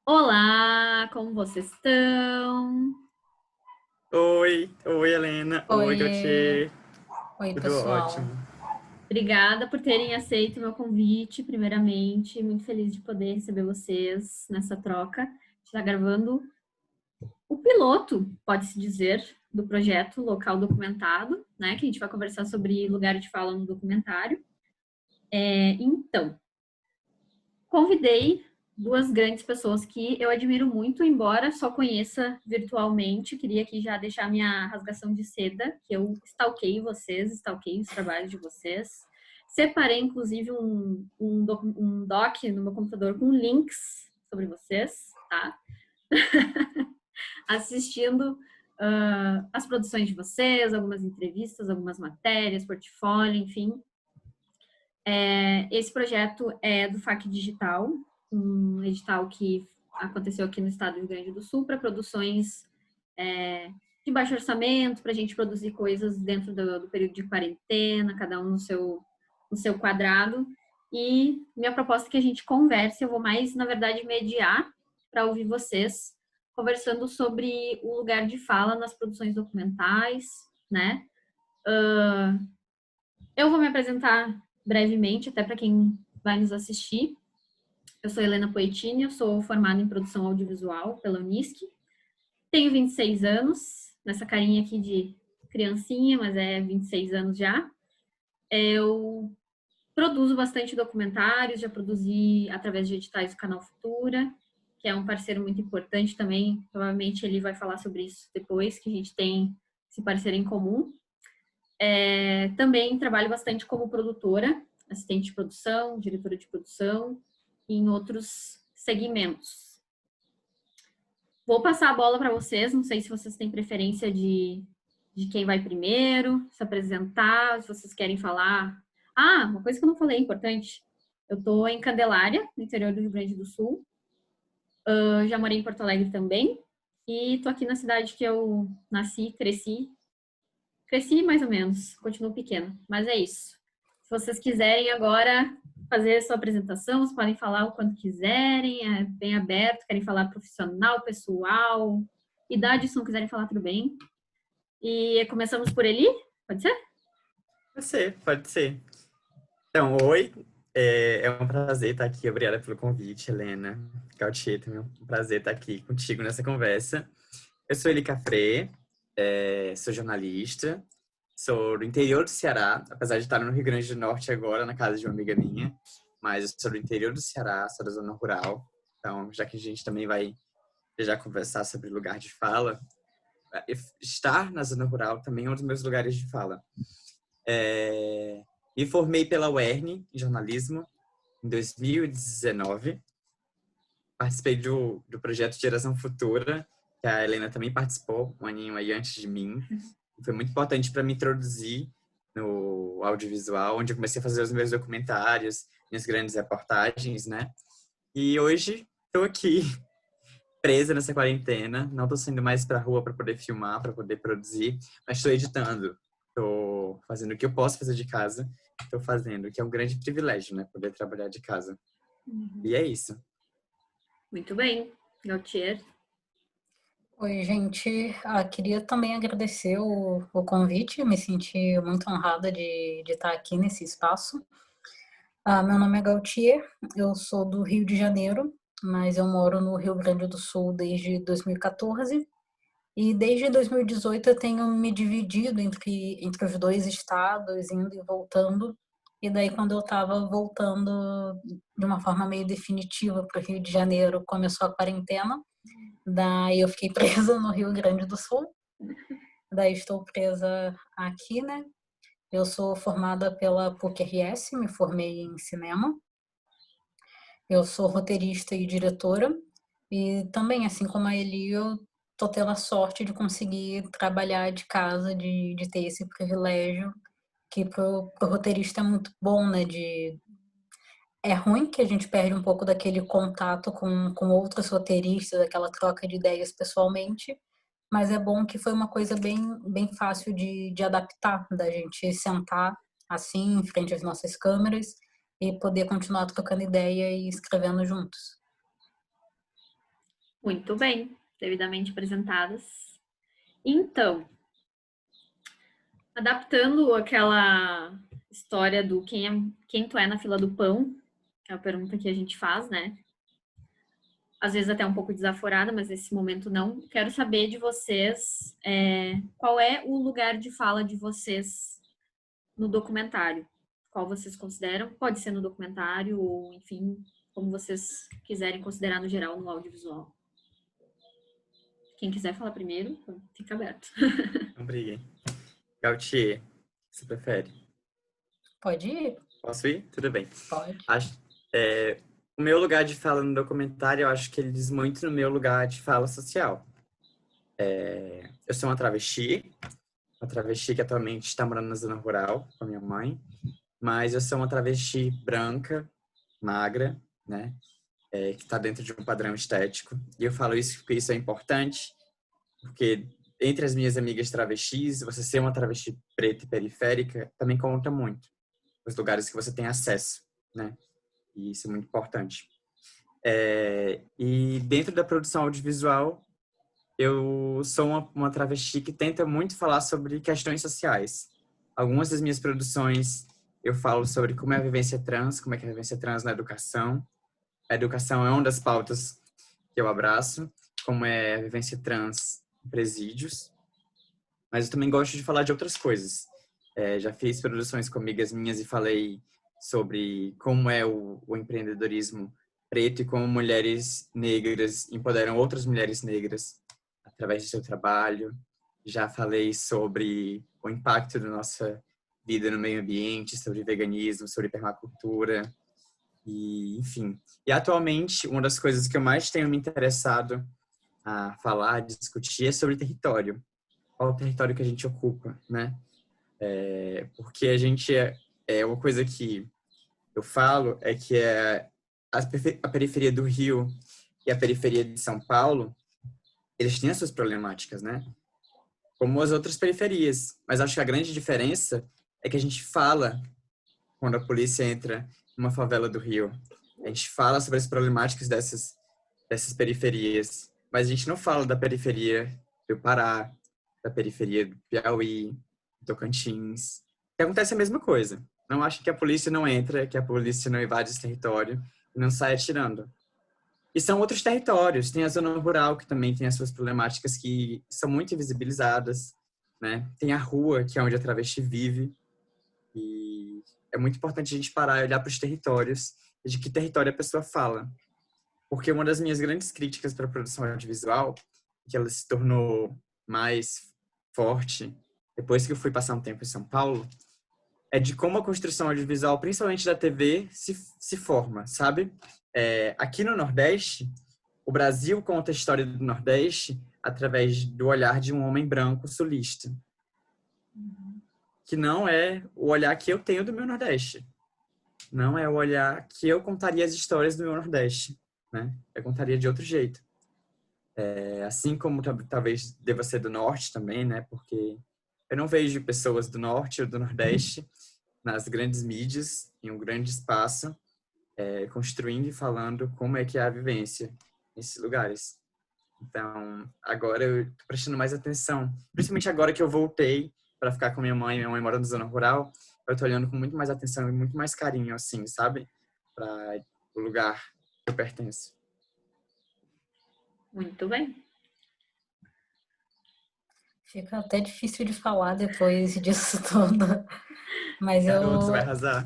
Olá, como vocês estão? Oi, Helena. Oi, Oi, Gautier. oi Tudo pessoal. ótimo. Obrigada por terem aceito o meu convite, primeiramente. Muito feliz de poder receber vocês nessa troca. A gente está gravando o piloto, pode-se dizer, do projeto Local Documentado, né? Que a gente vai conversar sobre lugar de fala no documentário. Então, convidei duas grandes pessoas que eu admiro muito, embora só conheça virtualmente. Queria aqui já deixar minha rasgação de seda, que eu stalkeio vocês, stalkeio os trabalhos de vocês. Separei, inclusive, um doc no meu computador com links sobre vocês, tá? Assistindo as produções de vocês, algumas entrevistas, algumas matérias, portfólio, enfim. Esse projeto é do FAC Digital, um edital que aconteceu aqui no estado do Rio Grande do Sul para produções de baixo orçamento, para a gente produzir coisas dentro do período de quarentena, cada um no seu quadrado. E minha proposta é que a gente converse, eu vou mais, na verdade, mediar para ouvir vocês, conversando sobre o lugar de fala nas produções documentais, né? Eu vou me apresentar brevemente, até para quem vai nos assistir. Eu sou Helena Poetini, eu sou formada em produção audiovisual pela Unisc. Tenho 26 anos, nessa carinha aqui de criancinha, mas é 26 anos já. Eu produzo bastante documentários, já produzi através de editais do Canal Futura, que é um parceiro muito importante também. Provavelmente ele vai falar sobre isso depois, que a gente tem esse parceiro em comum. Também trabalho bastante como produtora, assistente de produção, diretora de produção e em outros segmentos. Vou passar a bola para vocês, não sei se vocês têm preferência de quem vai primeiro, se apresentar, se vocês querem falar. Ah, uma coisa que eu não falei, importante. Eu estou em Candelária, no interior do Rio Grande do Sul. Eu já morei em Porto Alegre também. E estou aqui na cidade que eu nasci, cresci. Cresci mais ou menos, continuo pequena, mas é isso. Se vocês quiserem agora fazer a sua apresentação, vocês podem falar o quanto quiserem, é bem aberto, querem falar profissional, pessoal, idade, se não quiserem falar, tudo bem. E começamos por Eli, pode ser? Pode ser. Então, oi. É um prazer estar aqui. Obrigada pelo convite, Helena. Gautier, também é um prazer estar aqui contigo nessa conversa. Eu sou Eli Cafré, sou jornalista, sou do interior do Ceará, apesar de estar no Rio Grande do Norte agora, na casa de uma amiga minha, mas eu sou do interior do Ceará, sou da zona rural. Então, já que a gente também vai já conversar sobre lugar de fala, estar na zona rural também é um dos meus lugares de fala. Me formei pela UERN em jornalismo em 2019. Participei do projeto Geração Futura, que a Helena também participou um aninho aí antes de mim. Foi muito importante para me introduzir no audiovisual, onde eu comecei a fazer os meus documentários, minhas grandes reportagens, né? E hoje estou aqui presa nessa quarentena, não tô saindo mais pra rua para poder filmar, para poder produzir, mas estou editando, tô fazendo o que eu posso fazer de casa, estou fazendo, que é um grande privilégio, né, poder trabalhar de casa. E é isso. Muito bem, Gautier. Oi, gente. Queria também agradecer o convite, me senti muito honrada de estar aqui nesse espaço. Meu nome é Gautier, eu sou do Rio de Janeiro, mas eu moro no Rio Grande do Sul desde 2014 e desde 2018 eu tenho me dividido entre os dois estados, indo e voltando. E daí, quando eu estava voltando de uma forma meio definitiva para o Rio de Janeiro, começou a quarentena. Daí eu fiquei presa no Rio Grande do Sul. Daí estou presa aqui, né? Eu sou formada pela PUC-RS, me formei em cinema. Eu sou roteirista e diretora. E também, assim como a Eli, eu tô tendo a sorte de conseguir trabalhar de casa, de ter esse privilégio, que pro roteirista é muito bom, né? É ruim que a gente perde um pouco daquele contato com outros roteiristas, aquela troca de ideias pessoalmente, mas é bom que foi uma coisa bem fácil de adaptar, da gente sentar assim, em frente às nossas câmeras e poder continuar trocando ideia e escrevendo juntos. Muito bem, devidamente apresentadas. Então, adaptando aquela história do quem tu é na fila do pão, que é a pergunta que a gente faz, né? Às vezes até um pouco desaforada, mas nesse momento não. Quero saber de vocês qual é o lugar de fala de vocês no documentário. Qual vocês consideram? Pode ser no documentário ou, enfim, como vocês quiserem considerar no geral no audiovisual. Quem quiser falar primeiro, fica aberto. Não briguem. Gautier, você prefere? Pode ir? Posso ir? Tudo bem. Pode. O meu lugar de fala no documentário, eu acho que ele diz muito no meu lugar de fala social. Eu sou uma travesti que atualmente está morando na zona rural com a minha mãe, mas eu sou uma travesti branca, magra, né? Que está dentro de um padrão estético. E eu falo isso porque isso é importante, porque entre as minhas amigas travestis, você ser uma travesti preta e periférica também conta muito. Os lugares que você tem acesso, né? E isso é muito importante. E dentro da produção audiovisual, eu sou uma travesti que tenta muito falar sobre questões sociais. Algumas das minhas produções eu falo sobre como é a vivência trans, como é que é a vivência trans na educação. A educação é uma das pautas que eu abraço, como é a vivência trans em presídios. Mas eu também gosto de falar de outras coisas. Já fiz produções com amigas minhas e falei sobre como é o empreendedorismo preto e como mulheres negras empoderam outras mulheres negras através do seu trabalho. Já falei sobre o impacto da nossa vida no meio ambiente, sobre veganismo, sobre permacultura, e enfim. E atualmente, uma das coisas que eu mais tenho me interessado a falar, a discutir, é sobre território. Qual o território que a gente ocupa, né? Porque a gente uma coisa que eu falo é que a periferia do Rio e a periferia de São Paulo, eles têm as suas problemáticas, né? Como as outras periferias. Mas acho que a grande diferença é que a gente fala quando a polícia entra numa favela do Rio. A gente fala sobre as problemáticas dessas periferias, mas a gente não fala da periferia do Pará, da periferia do Piauí, do Tocantins. Que acontece a mesma coisa. Não acho que a polícia não entra, que a polícia não invade esse território e não sai atirando. E são outros territórios. Tem a zona rural, que também tem as suas problemáticas que são muito invisibilizadas, né? Tem a rua, que é onde a travesti vive. E é muito importante a gente parar e olhar para os territórios e de que território a pessoa fala. Porque uma das minhas grandes críticas para a produção audiovisual, que ela se tornou mais forte depois que eu fui passar um tempo em São Paulo, é de como a construção audiovisual, principalmente da TV, se forma, sabe? Aqui no Nordeste, o Brasil conta a história do Nordeste através do olhar de um homem branco sulista, que não é o olhar que eu tenho do meu Nordeste. Não é o olhar que eu contaria as histórias do meu Nordeste, né? Eu contaria de outro jeito. Assim como talvez deva ser do Norte também, né? Porque eu não vejo pessoas do Norte ou do Nordeste nas grandes mídias, em um grande espaço, construindo e falando como é que é a vivência nesses lugares. Então, agora eu estou prestando mais atenção, principalmente agora que eu voltei para ficar com minha mãe mora na zona rural, eu estou olhando com muito mais atenção e muito mais carinho, assim, sabe? Para o lugar que eu pertenço. Muito bem. Fica até difícil de falar depois disso tudo. Mas Garoto, vai arrasar.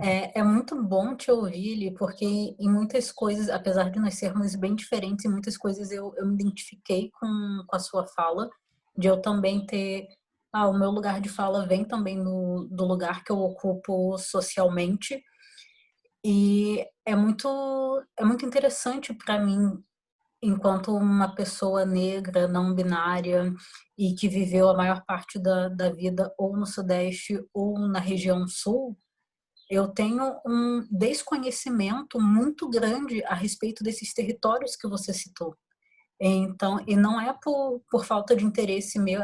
É muito bom te ouvir, Li, porque em muitas coisas, apesar de nós sermos bem diferentes, em muitas coisas eu me identifiquei com a sua fala, de eu também ter... o meu lugar de fala vem também do lugar que eu ocupo socialmente. E é muito interessante para mim, enquanto uma pessoa negra, não binária, e que viveu a maior parte da vida ou no Sudeste ou na região Sul, eu tenho um desconhecimento muito grande a respeito desses territórios que você citou. Então, e não é por falta de interesse meu,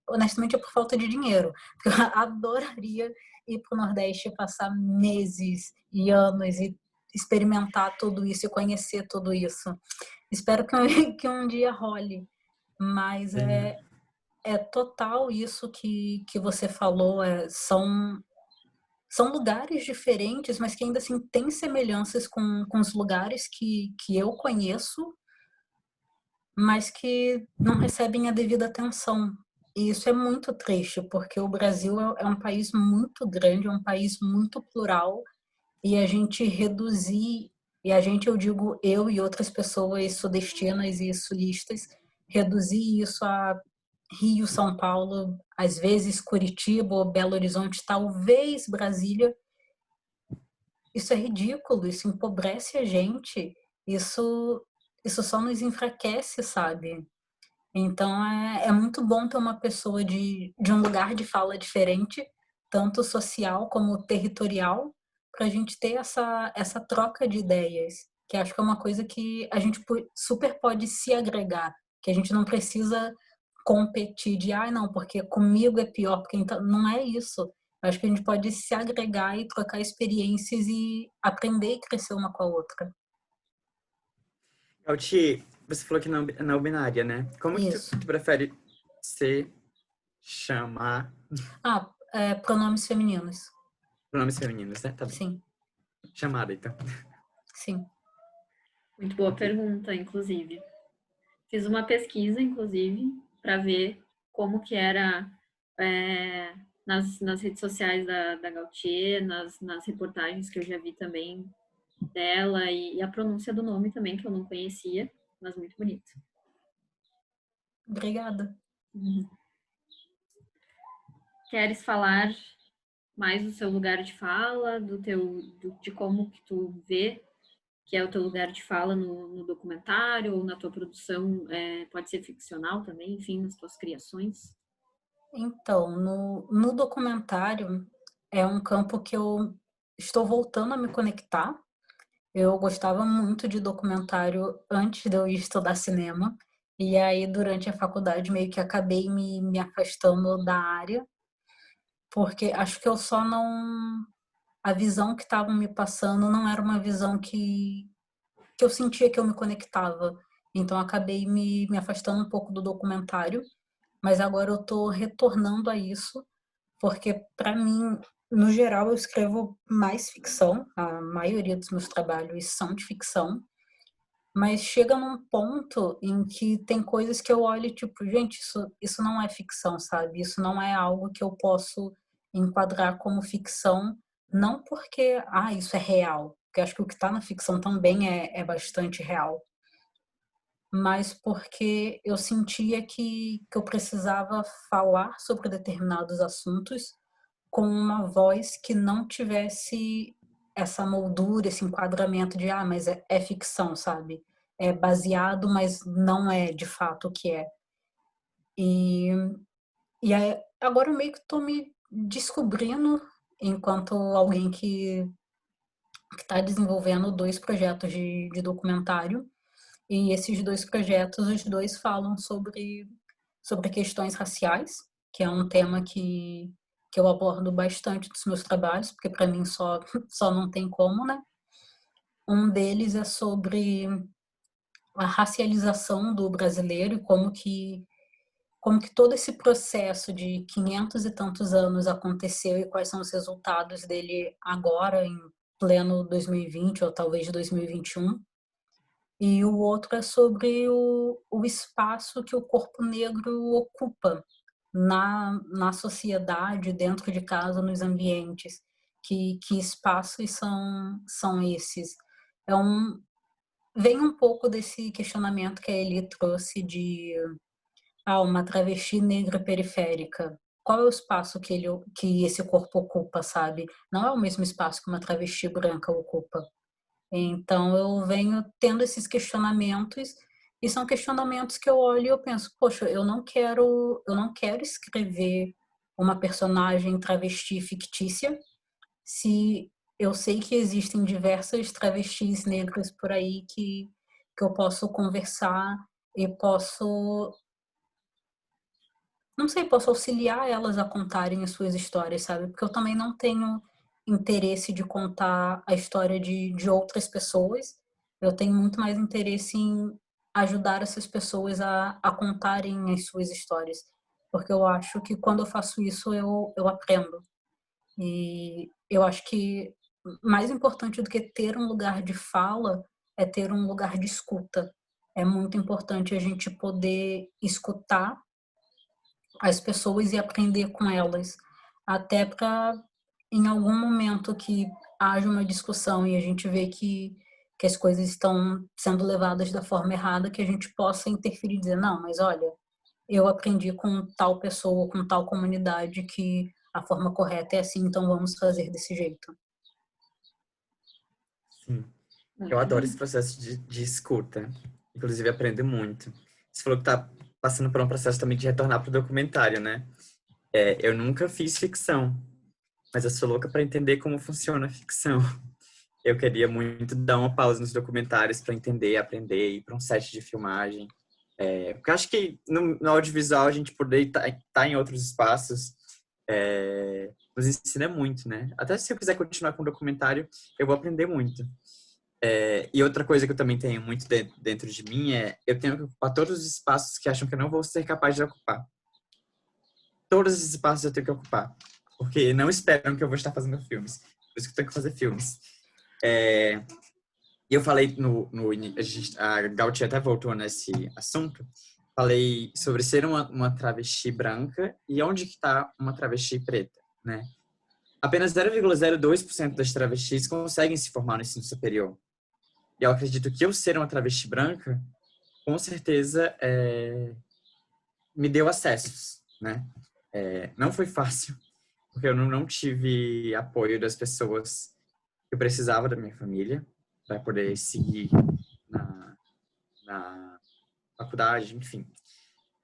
honestamente é por falta de dinheiro. Eu adoraria ir para o Nordeste e passar meses e anos e experimentar tudo isso e conhecer tudo isso. espero que um dia role. Mas é total isso que você falou. São lugares diferentes, mas que ainda assim têm semelhanças com os lugares que eu conheço, mas que não recebem a devida atenção. E isso é muito triste, porque o Brasil é um país muito grande, é um país muito plural, e a gente reduzir, e a gente, eu digo, eu e outras pessoas sudestinas e sulistas, reduzir isso a Rio, São Paulo, às vezes Curitiba, Belo Horizonte, talvez Brasília, isso é ridículo, isso empobrece a gente, isso, isso só nos enfraquece, sabe? Então é muito bom ter uma pessoa de um lugar de fala diferente, tanto social como territorial, para a gente ter essa troca de ideias, que acho que é uma coisa que a gente super pode se agregar, que a gente não precisa competir de, não, porque comigo é pior, porque então não é isso. Acho que a gente pode se agregar e trocar experiências e aprender e crescer uma com a outra. Gauti, você falou que não binária, né? Como que Isso. tu prefere ser, chamar, Pronomes femininos. pronomes femininos, né? Tá bem. Sim, Chamada, então. sim. Muito boa pergunta, inclusive. Fiz uma pesquisa, inclusive, para ver como que era nas redes sociais da Gautier, nas reportagens que eu já vi também dela, e a pronúncia do nome também, que eu não conhecia, mas muito bonito. Obrigada. Queres falar mais do seu lugar de fala, de como que tu vê que é o teu lugar de fala no documentário ou na tua produção, pode ser ficcional também, enfim, nas tuas criações? Então, no documentário é um campo que eu estou voltando a me conectar. Eu gostava muito de documentário antes de eu ir estudar cinema. E aí, durante a faculdade, meio que acabei me afastando da área, porque acho que eu só não. A visão que estavam me passando não era uma visão que eu sentia que eu me conectava. Então, acabei me afastando um pouco do documentário, mas agora eu estou retornando a isso, porque, para mim, no geral, eu escrevo mais ficção, a maioria dos meus trabalhos são de ficção, mas chega num ponto em que tem coisas que eu olho e, tipo, gente, isso não é ficção, sabe? Isso não é algo que eu posso enquadrar como ficção, não porque, isso é real, porque acho que o que está na ficção também é bastante real, mas porque eu sentia que eu precisava falar sobre determinados assuntos com uma voz que não tivesse essa moldura, esse enquadramento de, mas é ficção, sabe? É baseado, mas não é de fato o que é. E, e aí, agora eu meio que estou me descobrindo enquanto alguém que está desenvolvendo 2 projetos de documentário. E esses 2 projetos, os 2 falam sobre questões raciais, que é um tema que eu abordo bastante nos meus trabalhos, porque para mim só não tem como, né? Um deles é sobre a racialização do brasileiro e como que todo esse processo de 500 e tantos anos aconteceu e quais são os resultados dele agora, em pleno 2020 ou talvez 2021. E o outro é sobre o espaço que o corpo negro ocupa na sociedade, dentro de casa, nos ambientes. Que espaços são esses? Vem um pouco desse questionamento que a Eli trouxe de uma travesti negra periférica. Qual é o espaço que esse corpo ocupa, sabe? Não é o mesmo espaço que uma travesti branca ocupa. Então eu venho tendo esses questionamentos e são questionamentos que eu olho e eu penso, poxa, eu não quero escrever uma personagem travesti fictícia se eu sei que existem diversas travestis negras por aí que eu posso conversar e não sei, posso auxiliar elas a contarem as suas histórias, sabe? Porque eu também não tenho interesse de contar a história de outras pessoas. Eu tenho muito mais interesse ajudar essas pessoas a contarem as suas histórias. Porque eu acho que quando eu faço isso, eu aprendo. E eu acho que mais importante do que ter um lugar de fala é ter um lugar de escuta. É muito importante a gente poder escutar as pessoas e aprender com elas, até para em algum momento que haja uma discussão e a gente vê que as coisas estão sendo levadas da forma errada, que a gente possa interferir e dizer, não, mas olha, eu aprendi com tal pessoa, com tal comunidade que a forma correta é assim, então vamos fazer desse jeito. Sim. Eu adoro esse processo de escuta. Inclusive, aprendo muito. Você falou que tá passando por um processo também de retornar pro documentário, né? Eu nunca fiz ficção, mas eu sou louca para entender como funciona a ficção. Eu queria muito dar uma pausa nos documentários para entender, aprender, ir para um set de filmagem. Porque eu acho que no audiovisual a gente poder estar em outros espaços nos ensina muito, né? Até se eu quiser continuar com o documentário, eu vou aprender muito. E outra coisa que eu também tenho muito dentro de mim eu tenho que ocupar todos os espaços que acham que eu não vou ser capaz de ocupar. Todos os espaços eu tenho que ocupar. Porque não esperam que eu vou estar fazendo filmes. Por isso que eu tenho que fazer filmes. E eu falei a Gautier até voltou nesse assunto. Falei sobre ser uma travesti branca e onde que está uma travesti preta, né? Apenas 0,02% das travestis conseguem se formar no ensino superior. E eu acredito que eu ser uma travesti branca, com certeza, me deu acessos, né? Não foi fácil, porque eu não tive apoio das pessoas que eu precisava da minha família para poder seguir na faculdade, enfim.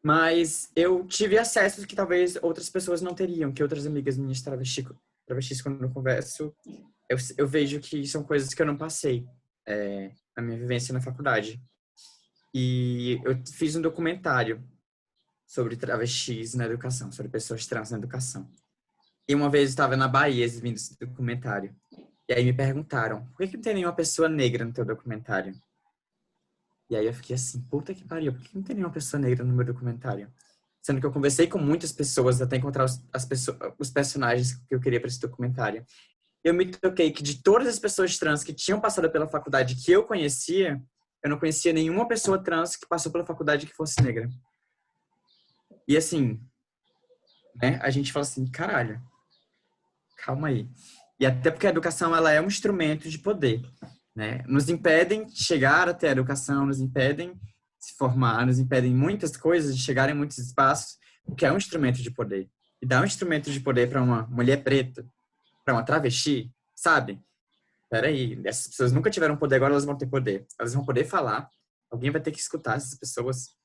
Mas eu tive acessos que talvez outras pessoas não teriam, que outras amigas minhas travestis quando eu converso, eu vejo que são coisas que eu não passei na minha vivência na faculdade. E eu fiz um documentário sobre travestis na educação, sobre pessoas trans na educação. E uma vez eu estava na Bahia exibindo esse documentário. E aí me perguntaram, por que não tem nenhuma pessoa negra no teu documentário? E aí eu fiquei assim, puta que pariu, por que não tem nenhuma pessoa negra no meu documentário? Sendo que eu conversei com muitas pessoas até encontrar os personagens que eu queria para esse documentário. Eu me toquei que de todas as pessoas trans que tinham passado pela faculdade que eu conhecia, eu não conhecia nenhuma pessoa trans que passou pela faculdade que fosse negra. E assim, né, a gente fala assim, caralho, calma aí. E até porque a educação, ela é um instrumento de poder, né? Nos impedem de chegar até a educação, nos impedem de se formar, nos impedem muitas coisas de chegar em muitos espaços, o que é um instrumento de poder. E dar um instrumento de poder para uma mulher preta, para uma travesti, sabe? Peraí, essas pessoas nunca tiveram poder, agora elas vão ter poder. Elas vão poder falar, alguém vai ter que escutar essas pessoas.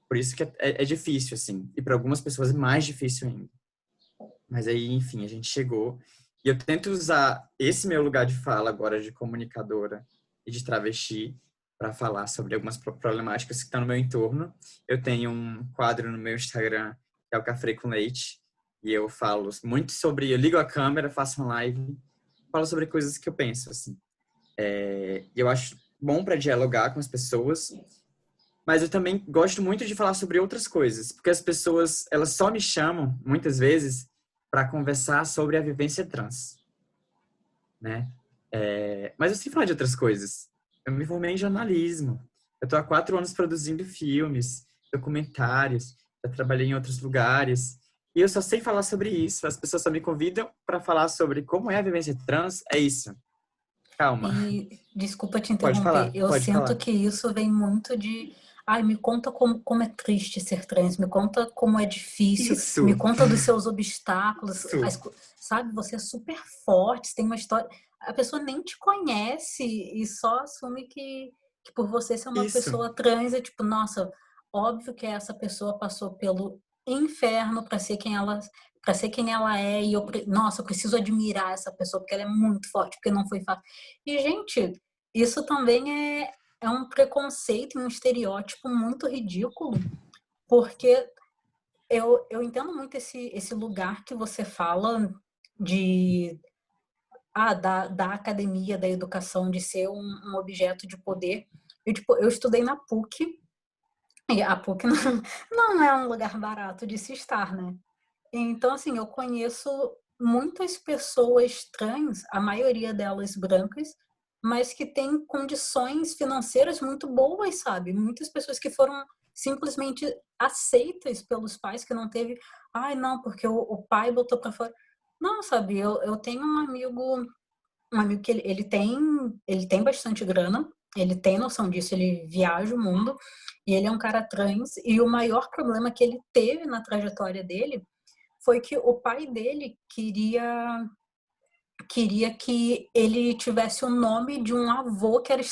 Por isso que é difícil, assim. E para algumas pessoas é mais difícil ainda. Mas aí, enfim, a gente chegou. E eu tento usar esse meu lugar de fala agora de comunicadora e de travesti para falar sobre algumas problemáticas que estão no meu entorno. Eu tenho um quadro no meu Instagram, que é o Café com Leite, e eu falo muito sobre... Eu ligo a câmera, faço uma live, falo sobre coisas que eu penso, assim. E eu acho bom para dialogar com as pessoas, mas eu também gosto muito de falar sobre outras coisas, porque as pessoas, elas só me chamam, muitas vezes, para conversar sobre a vivência trans, né? Mas eu sei falar de outras coisas. Eu me formei em jornalismo. Eu estou há 4 anos produzindo filmes, documentários. Eu trabalhei em outros lugares. E eu só sei falar sobre isso. As pessoas só me convidam para falar sobre como é a vivência trans. É isso. Calma. E desculpa te Pode interromper, falar, eu pode sinto falar. que isso vem muito de, ai, me conta como é triste ser trans, me conta como é difícil, me Isso! conta dos seus obstáculos, Isso! sabe, você é super forte, você tem uma história, a pessoa nem te conhece e só assume que por você ser uma Isso! pessoa trans é tipo, nossa, óbvio que essa pessoa passou pelo inferno para ser quem ela é e nossa, eu preciso admirar essa pessoa porque ela é muito forte, porque não foi fácil. E, gente, isso também é um preconceito, um estereótipo muito ridículo, porque eu entendo muito esse lugar que você fala de da academia, da educação, de ser um objeto de poder, Eu estudei na PUC, e a PUC não é um lugar barato de se estar, né? Então, assim, eu conheço muitas pessoas trans, a maioria delas brancas, mas que têm condições financeiras muito boas, sabe? Muitas pessoas que foram simplesmente aceitas pelos pais, que não teve, ai, não, porque o pai botou pra fora. Não, sabe? Eu tenho um amigo que ele tem bastante grana, ele tem noção disso, ele viaja o mundo, e ele é um cara trans, e o maior problema que ele teve na trajetória dele foi que o pai dele queria que ele tivesse o nome de um avô que era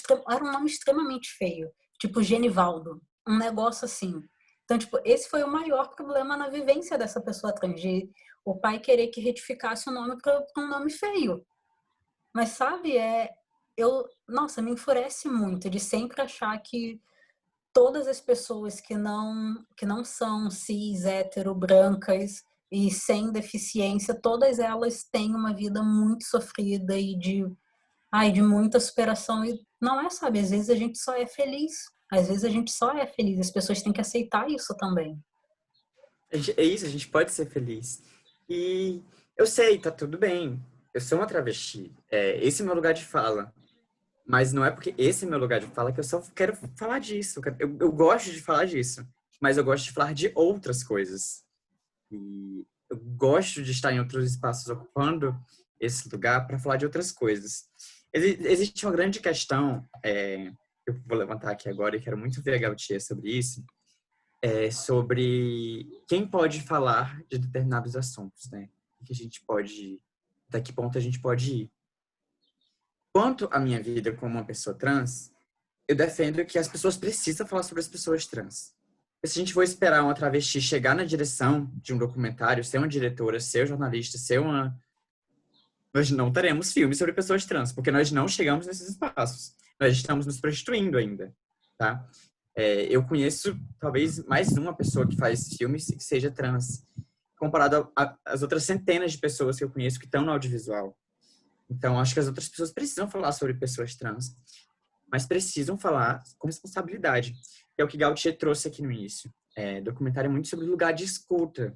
um nome extremamente feio, tipo Genivaldo, um negócio assim. Então, tipo, esse foi o maior problema na vivência dessa pessoa trans, de o pai querer que retificasse o nome para um nome feio. Mas, sabe, nossa, me enfurece muito de sempre achar que todas as pessoas que não são cis, hétero, brancas e sem deficiência, todas elas têm uma vida muito sofrida e de muita superação. E não é, sabe, às vezes a gente só é feliz. Às vezes a gente só é feliz. As pessoas têm que aceitar isso também. É isso, a gente pode ser feliz. E eu sei, tá tudo bem. Eu sou uma travesti. Esse é meu lugar de fala. Mas não é porque esse é meu lugar de fala que eu só quero falar disso. Eu gosto de falar disso. Mas eu gosto de falar de outras coisas. E eu gosto de estar em outros espaços ocupando esse lugar para falar de outras coisas. Existe uma grande questão, eu vou levantar aqui agora e quero muito ver a Gautier sobre isso, sobre quem pode falar de determinados assuntos, né? Que a gente pode, até que ponto a gente pode ir. Quanto à minha vida como uma pessoa trans, eu defendo que as pessoas precisam falar sobre as pessoas trans. Se a gente for esperar uma travesti chegar na direção de um documentário, ser uma diretora, ser um jornalista, nós não teremos filmes sobre pessoas trans, porque nós não chegamos nesses espaços. Nós estamos nos prostituindo ainda, tá? Eu conheço talvez mais uma pessoa que faz filmes que seja trans, comparado às outras centenas de pessoas que eu conheço que estão no audiovisual. Então, acho que as outras pessoas precisam falar sobre pessoas trans, mas precisam falar com responsabilidade. É o que Gautier trouxe aqui no início. Documentário é muito sobre lugar de escuta.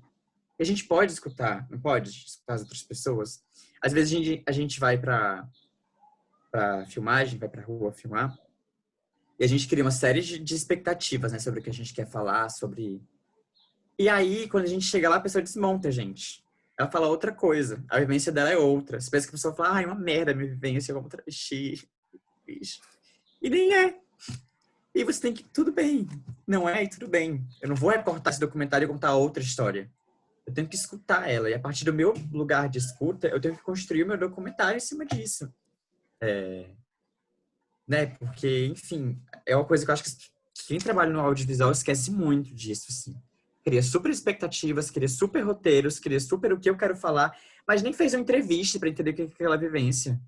E a gente pode escutar, não pode escutar as outras pessoas? Às vezes a gente vai para filmagem, vai para rua filmar, e a gente cria uma série de expectativas, né, sobre o que a gente quer falar, sobre... E aí, quando a gente chega lá, a pessoa desmonta a gente. Ela fala outra coisa. A vivência dela é outra. Você pensa que a pessoa fala, é uma merda a minha vivência como travesti. E nem é. E você tem que... Tudo bem. Não é, e tudo bem. Eu não vou recortar esse documentário e contar outra história. Eu tenho que escutar ela. E a partir do meu lugar de escuta, eu tenho que construir o meu documentário em cima disso. Né? Porque, enfim, é uma coisa que eu acho que quem trabalha no audiovisual esquece muito disso, assim. Cria super expectativas, cria super roteiros, cria super o que eu quero falar, mas nem fez uma entrevista para entender o que é aquela vivência,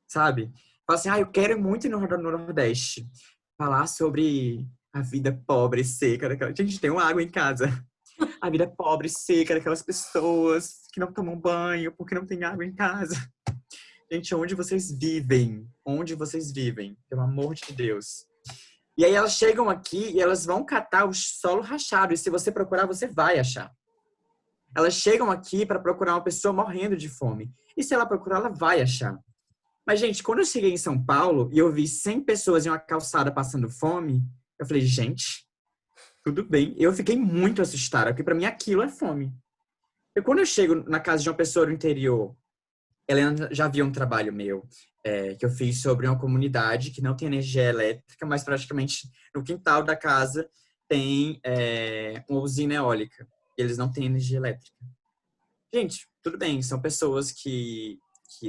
sabe? Fala assim, eu quero muito ir no Nordeste falar sobre a vida pobre e seca daquela... Gente, tem uma água em casa. A vida pobre e seca daquelas pessoas que não tomam banho porque não tem água em casa. Gente, onde vocês vivem? Onde vocês vivem? Pelo amor de Deus. E aí elas chegam aqui e elas vão catar o solo rachado. E se você procurar, você vai achar. Elas chegam aqui para procurar uma pessoa morrendo de fome. E se ela procurar, ela vai achar. Mas, gente, quando eu cheguei em São Paulo e eu vi 100 pessoas em uma calçada passando fome, eu falei, gente, tudo bem. Eu fiquei muito assustada, porque para mim aquilo é fome. E quando eu chego na casa de uma pessoa do interior, Helena já viu um trabalho meu que eu fiz sobre uma comunidade que não tem energia elétrica, mas praticamente no quintal da casa tem uma usina eólica. E eles não têm energia elétrica. Gente, tudo bem, são pessoas que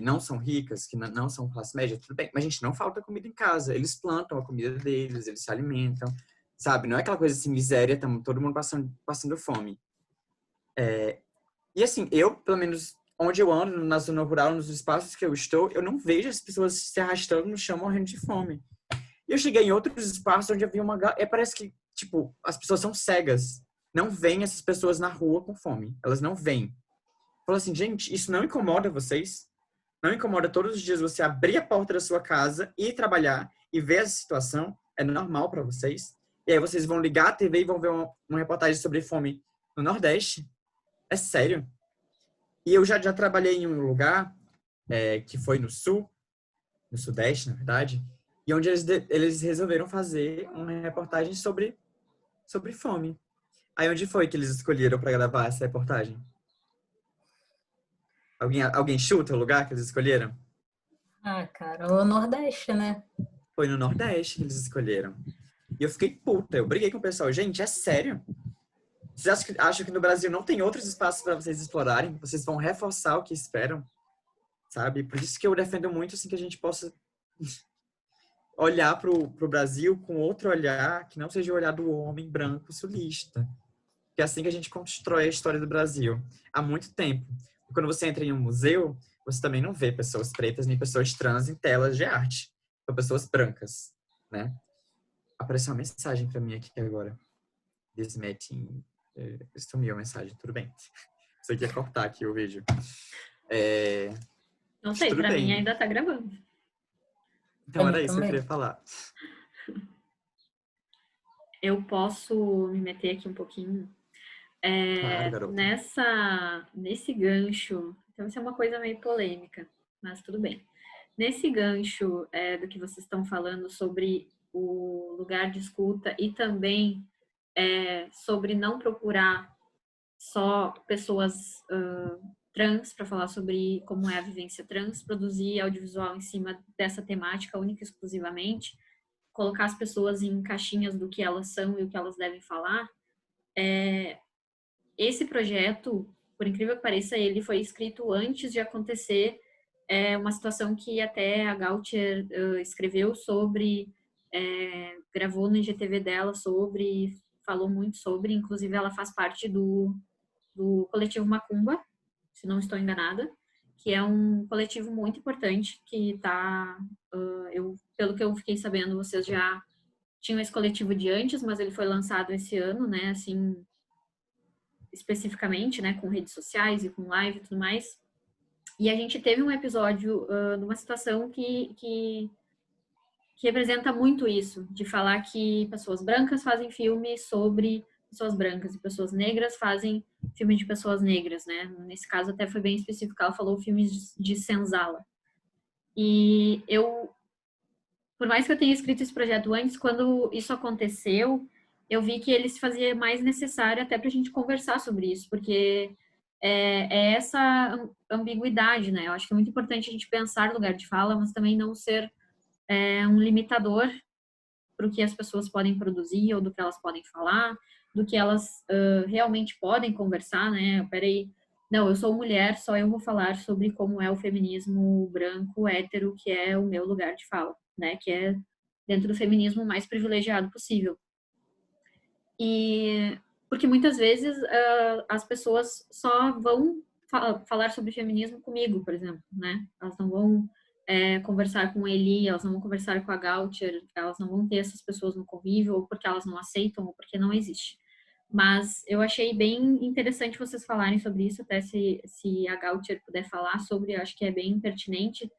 não são ricas, que não são classe média, tudo bem. Mas, gente, não falta comida em casa. Eles plantam a comida deles, eles se alimentam, sabe? Não é aquela coisa assim, miséria, todo mundo passando fome. E assim, eu, pelo menos... Onde eu ando, na zona rural, nos espaços que eu estou, eu não vejo as pessoas se arrastando no chão morrendo de fome. E eu cheguei em outros espaços onde havia parece que, tipo, as pessoas são cegas. Não veem essas pessoas na rua com fome. Elas não veem. Falo assim, gente, isso não incomoda vocês? Não incomoda todos os dias você abrir a porta da sua casa, ir trabalhar e ver essa situação? É normal para vocês? E aí vocês vão ligar a TV e vão ver uma reportagem sobre fome no Nordeste? É sério? E eu já trabalhei em um lugar que foi no Sul, no Sudeste, na verdade, e onde eles resolveram fazer uma reportagem sobre fome. Aí onde foi que eles escolheram para gravar essa reportagem? Alguém chuta o lugar que eles escolheram? Ah, cara, o Nordeste, né? Foi no Nordeste que eles escolheram. E eu fiquei puta, eu briguei com o pessoal. Gente, é sério? Vocês acham que no Brasil não tem outros espaços para vocês explorarem? Vocês vão reforçar o que esperam? Sabe? Por isso que eu defendo muito assim, que a gente possa olhar pro Brasil com outro olhar, que não seja o olhar do homem branco sulista. Que é assim que a gente constrói a história do Brasil. Há muito tempo. E quando você entra em um museu, você também não vê pessoas pretas nem pessoas trans em telas de arte. São pessoas brancas, né? Apareceu uma mensagem para mim aqui agora. This meeting. Sumiu a mensagem, tudo bem. Você quer cortar aqui o vídeo. Não sei, tudo pra bem. mim ainda tá gravando. Então era isso que eu queria falar. Eu posso me meter aqui um pouquinho? Claro, garota. Nesse gancho, então isso é uma coisa meio polêmica, mas tudo bem. Nesse gancho do que vocês estão falando sobre o lugar de escuta e também sobre não procurar só pessoas trans para falar sobre como é a vivência trans, produzir audiovisual em cima dessa temática única e exclusivamente, colocar as pessoas em caixinhas do que elas são e o que elas devem falar. Esse projeto, por incrível que pareça, ele foi escrito antes de acontecer uma situação que até a Gautier escreveu sobre, gravou no IGTV dela sobre, falou muito sobre, inclusive ela faz parte do coletivo Macumba, se não estou enganada, que é um coletivo muito importante que está, pelo que eu fiquei sabendo, vocês já tinham esse coletivo de antes, mas ele foi lançado esse ano, né, assim, especificamente, né, com redes sociais e com live e tudo mais. E a gente teve um episódio numa situação que representa muito isso, de falar que pessoas brancas fazem filmes sobre pessoas brancas e pessoas negras fazem filmes de pessoas negras, né? Nesse caso até foi bem específico, ela falou filmes de senzala. E por mais que eu tenha escrito esse projeto antes, quando isso aconteceu, eu vi que ele se fazia mais necessário até para a gente conversar sobre isso, porque é essa ambiguidade, né? Eu acho que é muito importante a gente pensar lugar de fala, mas também não ser um limitador para o que as pessoas podem produzir ou do que elas podem falar, do que elas realmente podem conversar, né? Peraí, não, eu sou mulher, só eu vou falar sobre como é o feminismo branco, hétero, que é o meu lugar de fala, né? Que é dentro do feminismo mais privilegiado possível. E porque muitas vezes as pessoas só vão falar sobre feminismo comigo, por exemplo, né? Elas não vão conversar com Eli, elas não vão conversar com a Gautier, elas não vão ter essas pessoas no convívio, ou porque elas não aceitam, ou porque não existe. Mas eu achei bem interessante vocês falarem sobre isso, até se a Gautier puder falar sobre, acho que é bem pertinente,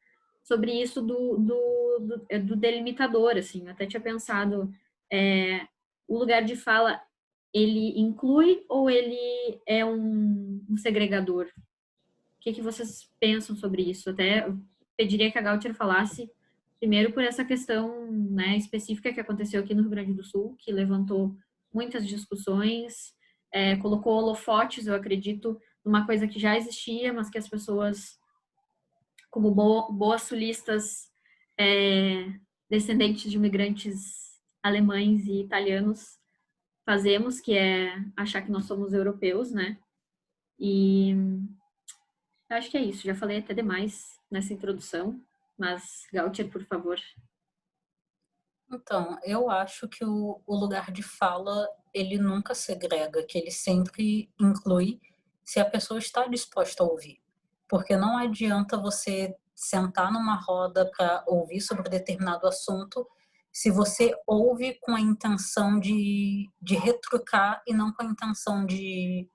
sobre isso do delimitador, assim. Eu até tinha pensado, o lugar de fala, ele inclui ou ele é um segregador? O que vocês pensam sobre isso? Até eu pediria que a Gautier falasse, primeiro por essa questão, né, específica que aconteceu aqui no Rio Grande do Sul, que levantou muitas discussões, colocou holofotes, eu acredito, numa coisa que já existia, mas que as pessoas, como boas sulistas, descendentes de imigrantes alemães e italianos, fazemos, que é achar que nós somos europeus, né? E eu acho que é isso. Já falei até demais nessa introdução, mas Gautier, por favor. Então, eu acho que o lugar de fala, ele nunca segrega, que ele sempre inclui se a pessoa está disposta a ouvir. Porque não adianta você sentar numa roda para ouvir sobre determinado assunto se você ouve com a intenção de retrucar e não com a intenção de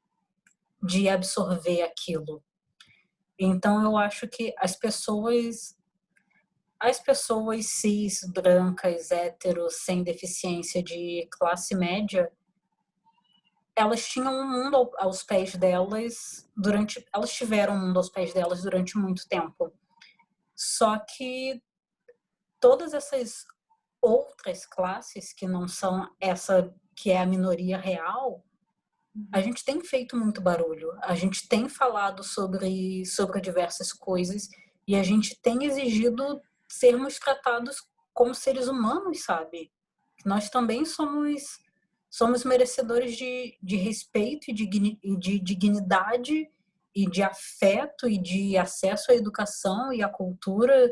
absorver aquilo. Então, eu acho que as pessoas as pessoas cis, brancas, héteros, sem deficiência de classe média, elas tinham um mundo aos pés delas elas tiveram um mundo aos pés delas durante muito tempo. Só que todas essas outras classes que não são essa que é a minoria real, a gente tem feito muito barulho, a gente tem falado sobre diversas coisas e a gente tem exigido sermos tratados como seres humanos, sabe? Nós também somos merecedores de respeito e de dignidade e de afeto e de acesso à educação e à cultura,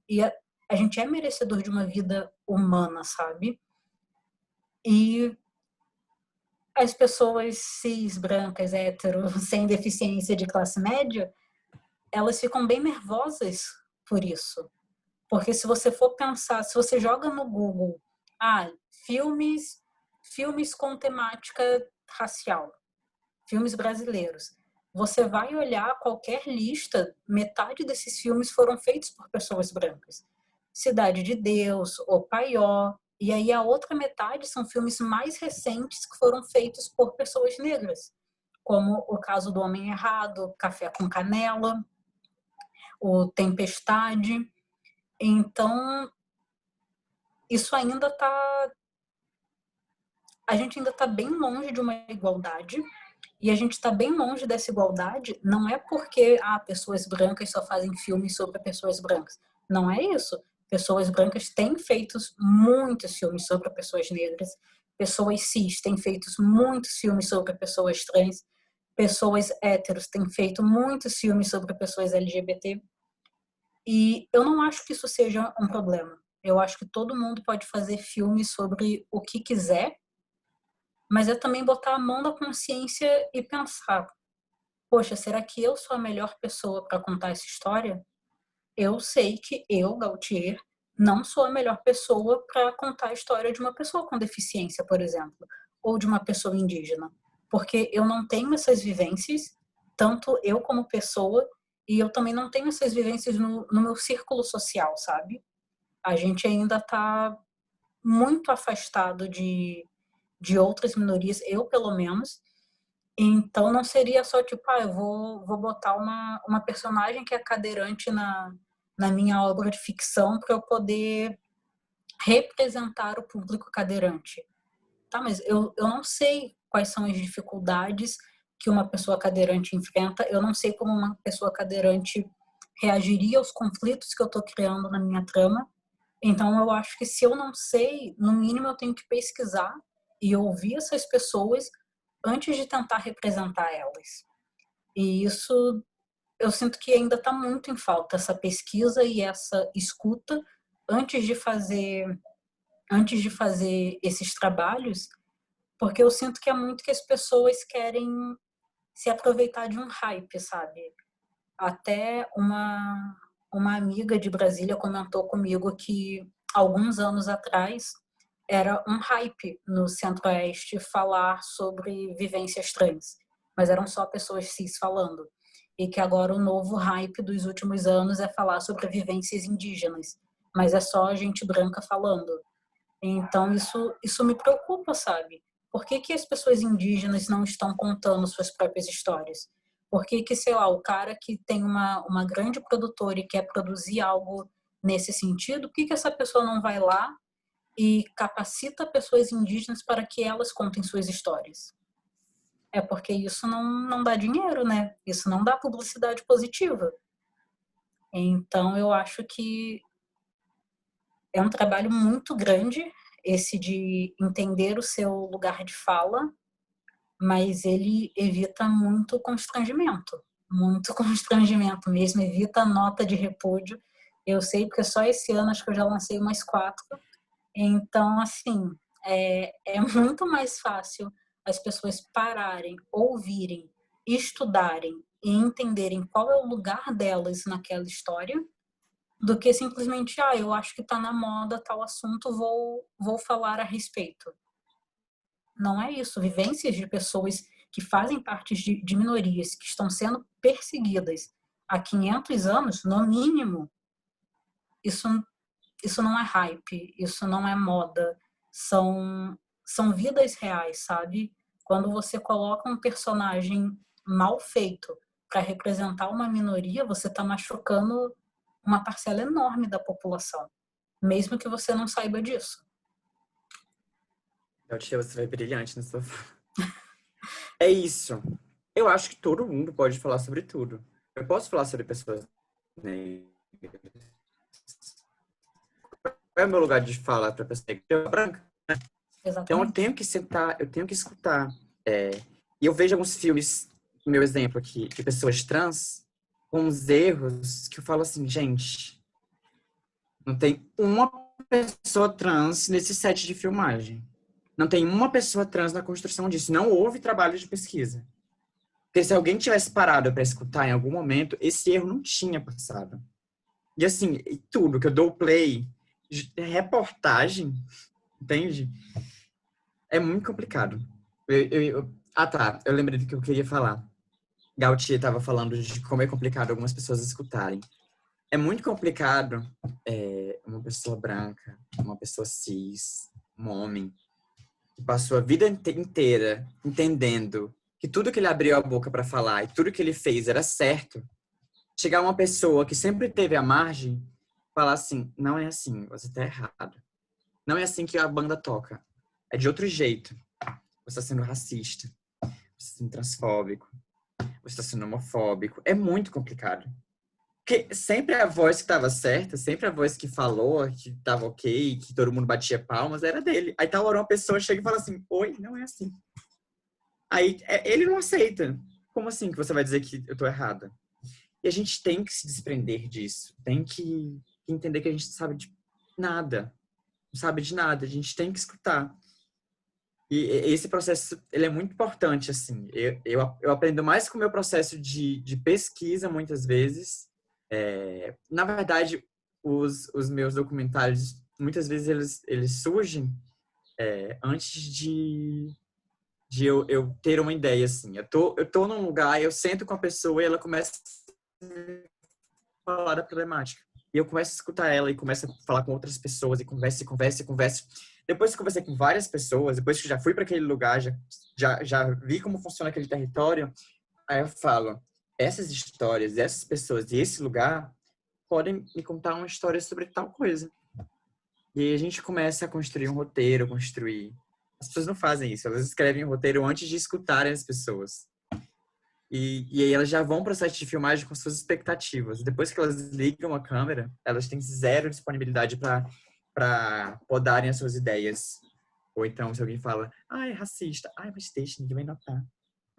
e a gente é merecedor de uma vida humana, sabe? E as pessoas cis, brancas, hétero, sem deficiência de classe média, elas ficam bem nervosas por isso. Porque se você for pensar, se você joga no Google, filmes com temática racial, filmes brasileiros, você vai olhar qualquer lista, metade desses filmes foram feitos por pessoas brancas. Cidade de Deus, O Paió, e aí a outra metade são filmes mais recentes que foram feitos por pessoas negras, como o caso do Homem Errado, Café com Canela, o Tempestade. Então, isso ainda está... A gente ainda está bem longe de uma igualdade, e a gente está bem longe dessa igualdade, não é porque pessoas brancas só fazem filmes sobre pessoas brancas. Não é isso. Pessoas brancas têm feito muitos filmes sobre pessoas negras, pessoas cis têm feito muitos filmes sobre pessoas trans, pessoas héteros têm feito muitos filmes sobre pessoas LGBT. E eu não acho que isso seja um problema. Eu acho que todo mundo pode fazer filmes sobre o que quiser, mas é também botar a mão na consciência e pensar, poxa, será que eu sou a melhor pessoa para contar essa história? Eu sei que eu, Gautier, não sou a melhor pessoa para contar a história de uma pessoa com deficiência, por exemplo, ou de uma pessoa indígena, porque eu não tenho essas vivências, tanto eu como pessoa, e eu também não tenho essas vivências no meu círculo social, sabe? A gente ainda está muito afastado de outras minorias, eu pelo menos. Então não seria só tipo, eu vou botar uma personagem que é cadeirante na minha obra de ficção para eu poder representar o público cadeirante. Tá, mas eu não sei quais são as dificuldades que uma pessoa cadeirante enfrenta, eu não sei como uma pessoa cadeirante reagiria aos conflitos que eu estou criando na minha trama. Então, eu acho que se eu não sei, no mínimo eu tenho que pesquisar e ouvir essas pessoas antes de tentar representar elas. E isso eu sinto que ainda está muito em falta, essa pesquisa e essa escuta antes de fazer esses trabalhos, porque eu sinto que é muito que as pessoas querem se aproveitar de um hype, sabe? Até uma amiga de Brasília comentou comigo que alguns anos atrás era um hype no Centro-Oeste falar sobre vivências trans, mas eram só pessoas cis falando. E que agora o novo hype dos últimos anos é falar sobre vivências indígenas, mas é só gente branca falando. Então isso me preocupa, sabe? Por que as pessoas indígenas não estão contando suas próprias histórias? Por que, sei lá, o cara que tem uma grande produtora e quer produzir algo nesse sentido, por que essa pessoa não vai lá e capacita pessoas indígenas para que elas contem suas histórias? É porque isso não dá dinheiro, né? Isso não dá publicidade positiva. Então, eu acho que é um trabalho muito grande esse de entender o seu lugar de fala, mas ele evita muito constrangimento mesmo, evita a nota de repúdio. Eu sei porque só esse ano acho que eu já lancei umas 4. Então, assim, é muito mais fácil as pessoas pararem, ouvirem, estudarem e entenderem qual é o lugar delas naquela história, do que simplesmente, eu acho que está na moda tal assunto, vou falar a respeito. Não é isso. Vivências de pessoas que fazem parte de minorias que estão sendo perseguidas há 500 anos, no mínimo, isso, isso não é hype, isso não é moda, são vidas reais, sabe? Quando você coloca um personagem mal feito para representar uma minoria, você está machucando uma parcela enorme da população, mesmo que você não saiba disso. Gautier, você vai brilhante na sua fala. É isso. Eu acho que todo mundo pode falar sobre tudo. Eu posso falar sobre pessoas negras. Qual é o meu lugar de fala para pessoa negra? Branca. Exatamente. Então eu tenho que sentar, eu tenho que escutar. E eu vejo alguns filmes, meu exemplo aqui, de pessoas trans, com uns erros que eu falo assim, gente, não tem uma pessoa trans nesse set de filmagem. Não tem uma pessoa trans na construção disso. Não houve trabalho de pesquisa. Porque se alguém tivesse parado para escutar em algum momento, esse erro não tinha passado. E assim, tudo que eu dou play, reportagem, entende? É muito complicado. Tá. Eu lembrei do que eu queria falar. Gautier estava falando de como é complicado algumas pessoas escutarem. É muito complicado uma pessoa branca, uma pessoa cis, um homem, que passou a vida inteira entendendo que tudo que ele abriu a boca para falar e tudo que ele fez era certo, chegar uma pessoa que sempre teve a margem, falar assim, não é assim, você tá errado. Não é assim que a banda toca. É de outro jeito. Você está sendo racista. Você está sendo transfóbico. Você está sendo homofóbico. É muito complicado. Porque sempre a voz que estava certa, sempre a voz que falou, que estava ok, que todo mundo batia palmas, era dele. Aí tal hora uma pessoa chega e fala assim, oi, não é assim. Aí ele não aceita. Como assim que você vai dizer que eu tô errada? E a gente tem que se desprender disso. Tem que entender que a gente sabe de nada. Não sabe de nada. A gente tem que escutar. E esse processo, ele é muito importante, assim. Eu aprendo mais com o meu processo de pesquisa, muitas vezes. Na verdade, os meus documentários, muitas vezes, eles surgem antes de eu ter uma ideia, assim. Eu tô num lugar, eu sento com a pessoa e ela começa a falar da problemática. E eu começo a escutar ela e começo a falar com outras pessoas e converso, e converso, e converso. Depois que eu conversei com várias pessoas, depois que eu já fui para aquele lugar, já vi como funciona aquele território, aí eu falo, essas histórias, essas pessoas e esse lugar podem me contar uma história sobre tal coisa. E aí a gente começa a construir um roteiro, construir. As pessoas não fazem isso, elas escrevem um roteiro antes de escutarem as pessoas. E aí elas já vão para o set de filmagem com suas expectativas. Depois que elas ligam a câmera, elas têm zero disponibilidade para podarem as suas ideias. Ou então, se alguém fala, é racista, mas deixa, ninguém vai notar.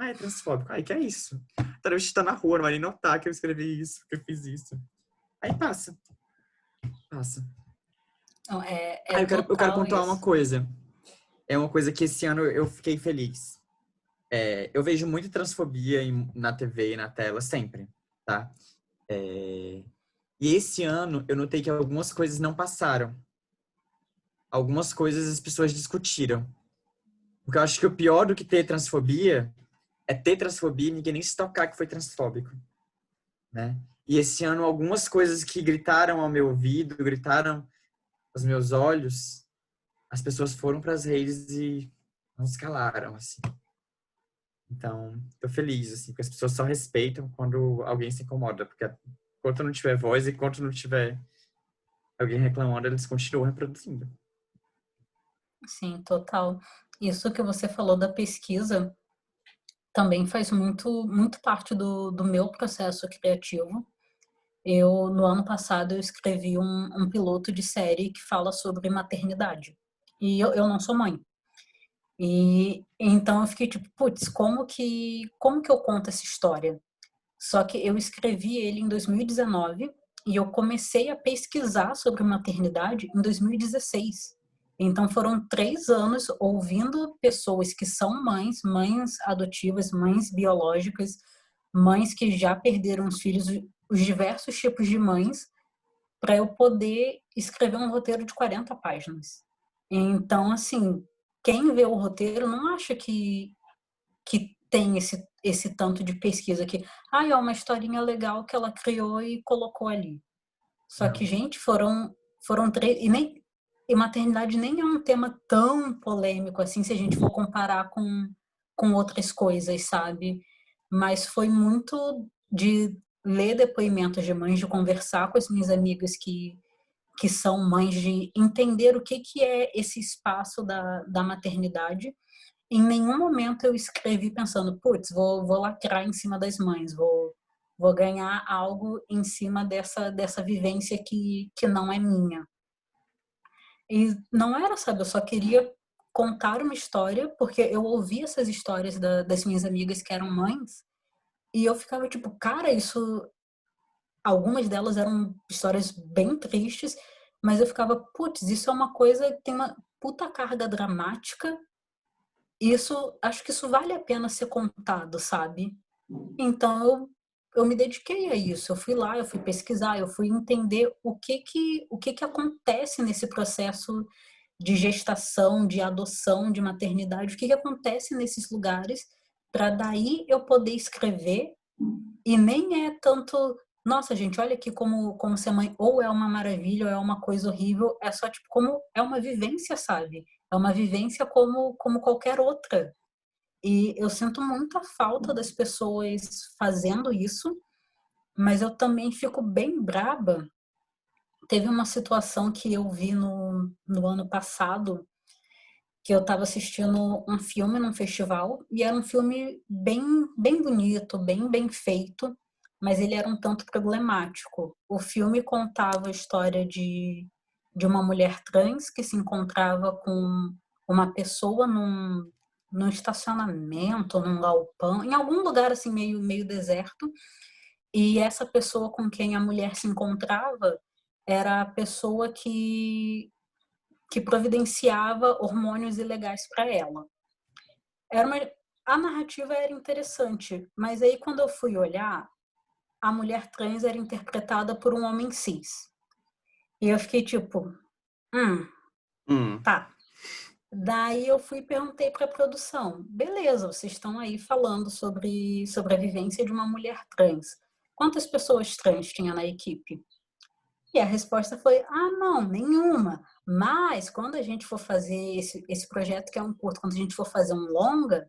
É transfóbico, que é isso? Talvez está na rua, não vai nem notar que eu escrevi isso, que eu fiz isso. Aí passa. Não, Eu quero pontuar isso. uma coisa. É uma coisa que esse ano eu fiquei feliz. Eu vejo muita transfobia na TV e na tela sempre, tá? E esse ano eu notei que algumas coisas não passaram. Algumas coisas as pessoas discutiram. Porque eu acho que o pior do que ter transfobia é ter transfobia e ninguém nem se tocar que foi transfóbico, né? E esse ano algumas coisas que gritaram ao meu ouvido, gritaram aos meus olhos, as pessoas foram para as redes e não se calaram, assim. Então, tô feliz, assim, porque as pessoas só respeitam quando alguém se incomoda, porque enquanto não tiver voz e enquanto não tiver alguém reclamando, eles continuam reproduzindo. Sim, total. Isso que você falou da pesquisa também faz muito parte do meu processo criativo. No ano passado, eu escrevi um piloto de série que fala sobre maternidade. E eu não sou mãe. E então eu fiquei tipo, putz, como que eu conto essa história? Só que eu escrevi ele em 2019 e eu comecei a pesquisar sobre maternidade em 2016. Então foram 3 anos ouvindo pessoas que são mães adotivas, mães biológicas, mães que já perderam os filhos, os diversos tipos de mães, para eu poder escrever um roteiro de 40 páginas. Então, assim, quem vê o roteiro não acha que tem esse tanto de pesquisa que, é uma historinha legal que ela criou e colocou ali. Só que, gente, foram 3... E maternidade nem é um tema tão polêmico assim, se a gente for comparar com outras coisas, sabe? Mas foi muito de ler depoimentos de mães, de conversar com as minhas amigas que são mães, de entender o que é esse espaço da maternidade. Em nenhum momento eu escrevi pensando, putz, vou lacrar em cima das mães, vou ganhar algo em cima dessa vivência que não é minha. E não era, sabe, eu só queria contar uma história, porque eu ouvi essas histórias das minhas amigas que eram mães, e eu ficava tipo, cara, isso... Algumas delas eram histórias bem tristes, mas eu ficava, putz, isso é uma coisa que tem uma puta carga dramática, e acho que isso vale a pena ser contado, sabe? Então eu me dediquei a isso. Eu fui lá, eu fui pesquisar, eu fui entender o que acontece nesse processo de gestação, de adoção, de maternidade, o que acontece nesses lugares, para daí eu poder escrever. E nem é tanto, nossa, gente, olha aqui como ser mãe ou é uma maravilha ou é uma coisa horrível, é só tipo como é uma vivência, sabe? É uma vivência como qualquer outra. E eu sinto muita falta das pessoas fazendo isso, mas eu também fico bem braba. Teve uma situação que eu vi no ano passado, que eu estava assistindo um filme num festival, e era um filme bem bonito, bem feito, mas ele era um tanto problemático. O filme contava a história de uma mulher trans que se encontrava com uma pessoa num estacionamento, num galpão, em algum lugar assim meio deserto, e essa pessoa com quem a mulher se encontrava era a pessoa que providenciava hormônios ilegais para ela. A narrativa era interessante, mas aí quando eu fui olhar, a mulher trans era interpretada por um homem cis. E eu fiquei tipo, tá. Daí eu fui e perguntei para a produção, beleza, vocês estão aí falando sobre a vivência de uma mulher trans. Quantas pessoas trans tinha na equipe? E a resposta foi, não, nenhuma. Mas quando a gente for fazer esse projeto, que é um curto, quando a gente for fazer um longa,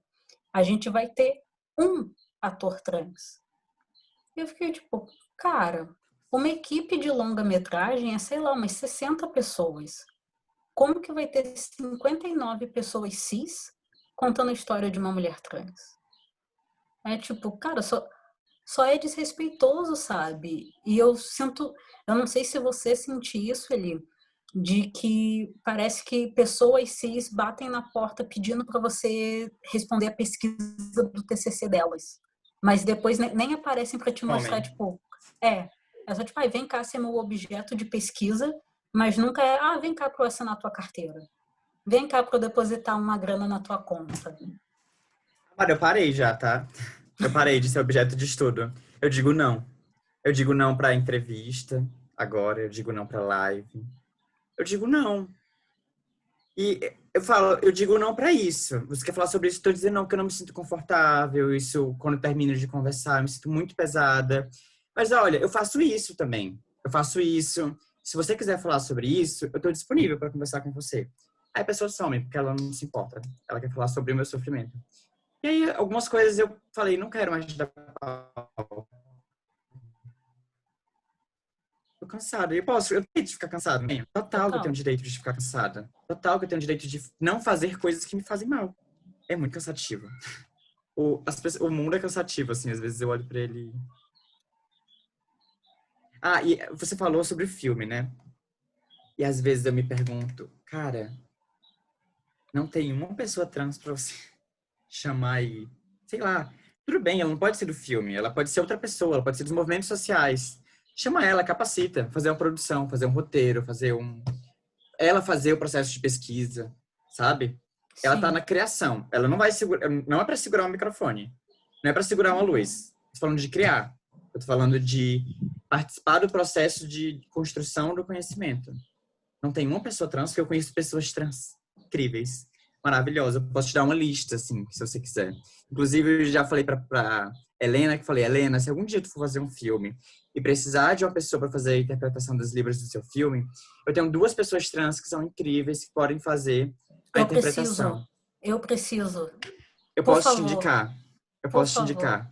a gente vai ter um ator trans. E eu fiquei tipo, cara, uma equipe de longa-metragem é, sei lá, umas 60 pessoas. Como que vai ter 59 pessoas cis contando a história de uma mulher trans? É tipo, cara, só é desrespeitoso, sabe? E eu não sei se você sentiu isso, Eli, de que parece que pessoas cis batem na porta pedindo para você responder a pesquisa do TCC delas. Mas depois nem aparecem para te mostrar, tipo, é só tipo, vem cá ser meu objeto de pesquisa, mas nunca é, vem cá para eu assinar a tua carteira. Vem cá para eu depositar uma grana na tua conta. Mas eu parei já, tá? Eu parei de ser objeto de estudo. Eu digo não. Eu digo não pra entrevista agora, eu digo não pra live. Eu digo não. E eu digo não pra isso. Você quer falar sobre isso? Eu tô dizendo não, porque eu não me sinto confortável. Isso, quando eu termino de conversar, eu me sinto muito pesada. Mas olha, eu faço isso também. Eu faço isso. Se você quiser falar sobre isso, eu tô disponível para conversar com você. Aí a pessoa some, porque ela não se importa. Ela quer falar sobre o meu sofrimento. E aí, algumas coisas eu falei, não quero mais dar pau. Tô cansada. Eu tenho direito de ficar cansada. Total que eu tenho direito de ficar cansada. Total que eu tenho direito de não fazer coisas que me fazem mal. É muito cansativo. O mundo é cansativo, assim. Às vezes eu olho pra ele... E você falou sobre o filme, né? E às vezes eu me pergunto, cara, não tem uma pessoa trans pra você chamar e... Sei lá. Tudo bem, ela não pode ser do filme. Ela pode ser outra pessoa. Ela pode ser dos movimentos sociais. Chama ela, capacita, fazer uma produção, fazer um roteiro, ela fazer o processo de pesquisa, sabe? Sim. Ela tá na criação. Ela não vai segurar, não é para segurar um microfone, não é para segurar uma luz. Eu tô falando de criar. Eu tô falando de participar do processo de construção do conhecimento. Não tem uma pessoa trans, que eu conheço pessoas trans incríveis. maravilhosa. Eu posso te dar uma lista, assim, se você quiser. Inclusive, eu já falei pra Helena, Helena, se algum dia tu for fazer um filme e precisar de uma pessoa para fazer a interpretação dos livros do seu filme, eu tenho 2 pessoas trans que são incríveis, que podem fazer a interpretação. Eu preciso. Eu Por posso te favor. indicar. Eu Por posso te favor. indicar.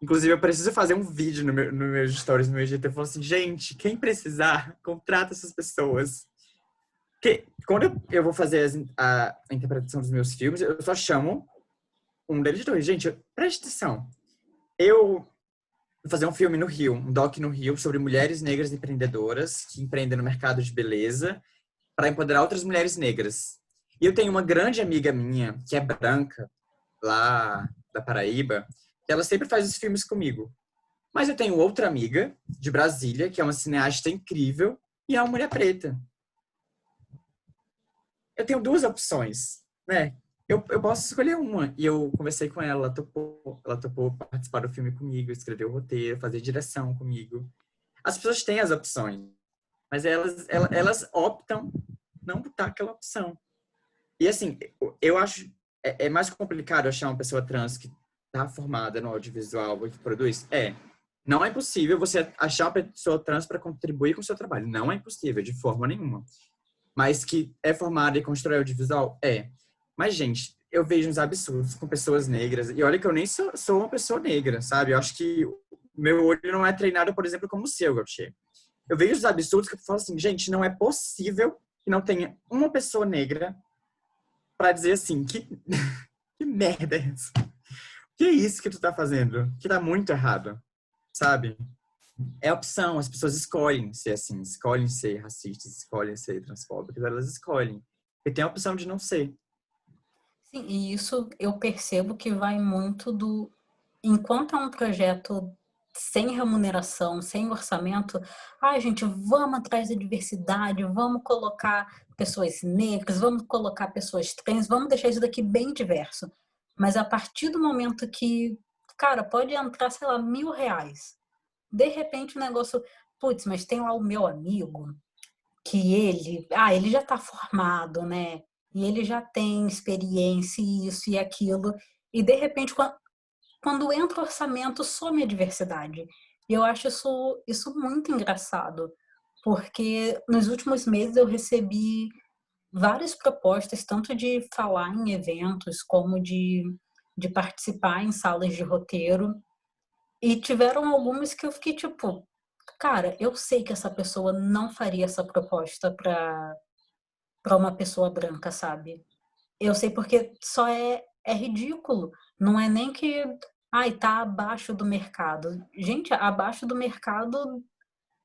Inclusive, eu preciso fazer um vídeo no meus stories, no meu IGTV, falando assim, gente, quem precisar, contrata essas pessoas. Porque quando eu vou fazer a interpretação dos meus filmes, eu só chamo um deles dois. Gente, preste atenção. Eu vou fazer um filme no Rio, um doc no Rio, sobre mulheres negras empreendedoras que empreendem no mercado de beleza para empoderar outras mulheres negras. E eu tenho uma grande amiga minha, que é branca, lá da Paraíba, que ela sempre faz os filmes comigo. Mas eu tenho outra amiga, de Brasília, que é uma cineasta incrível, e é uma mulher preta. Eu tenho 2 opções, né? Eu posso escolher uma. E eu conversei com ela, ela topou participar do filme comigo, escrever o roteiro, fazer direção comigo. As pessoas têm as opções, mas elas optam não botar aquela opção. E assim, eu acho é mais complicado achar uma pessoa trans que está formada no audiovisual e que produz. Não é impossível você achar uma pessoa trans para contribuir com o seu trabalho. Não é impossível, de forma nenhuma. Mas que é formada e constrói audiovisual? Mas, gente, eu vejo uns absurdos com pessoas negras. E olha que eu nem sou uma pessoa negra, sabe? Eu acho que meu olho não é treinado, por exemplo, como o seu, Gautier. Eu vejo os absurdos que eu falo assim, gente, não é possível que não tenha uma pessoa negra para dizer assim, que merda é essa? Que é isso que tu tá fazendo? Que tá muito errado, sabe? É opção, as pessoas escolhem ser assim, escolhem ser racistas, escolhem ser transfóbicas, elas escolhem. E tem a opção de não ser. Sim, e isso eu percebo que vai muito do... Enquanto é um projeto sem remuneração, sem orçamento, gente, vamos atrás da diversidade, vamos colocar pessoas negras, vamos colocar pessoas trans, vamos deixar isso daqui bem diverso. Mas a partir do momento que, cara, pode entrar, sei lá, R$1.000, de repente o negócio, putz, mas tem lá o meu amigo, que ele já está formado, né? E ele já tem experiência, isso e aquilo. E de repente, quando entra o orçamento, some a diversidade. E eu acho isso muito engraçado, porque nos últimos meses eu recebi várias propostas, tanto de falar em eventos, como de participar em salas de roteiro. E tiveram algumas que eu fiquei tipo, cara, eu sei que essa pessoa não faria essa proposta para uma pessoa branca, sabe? Eu sei porque só é ridículo. Não é nem que, tá abaixo do mercado. Gente, abaixo do mercado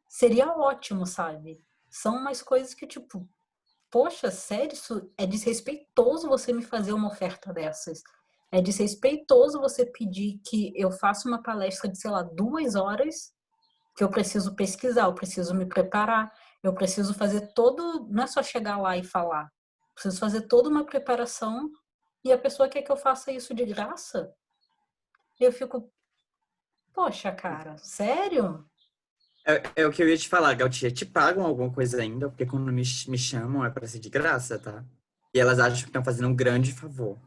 seria ótimo, sabe? São umas coisas que, tipo, poxa, sério, isso é desrespeitoso você me fazer uma oferta dessas. É desrespeitoso você pedir que eu faça uma palestra de, sei lá, 2 horas, que eu preciso pesquisar, eu preciso me preparar, eu preciso fazer todo... Não é só chegar lá e falar. Preciso fazer toda uma preparação e a pessoa quer que eu faça isso de graça? Eu fico, poxa, cara, sério? É o que eu ia te falar, Gautier. Te pagam alguma coisa ainda? Porque quando me chamam é para ser de graça, tá? E elas acham que estão fazendo um grande favor.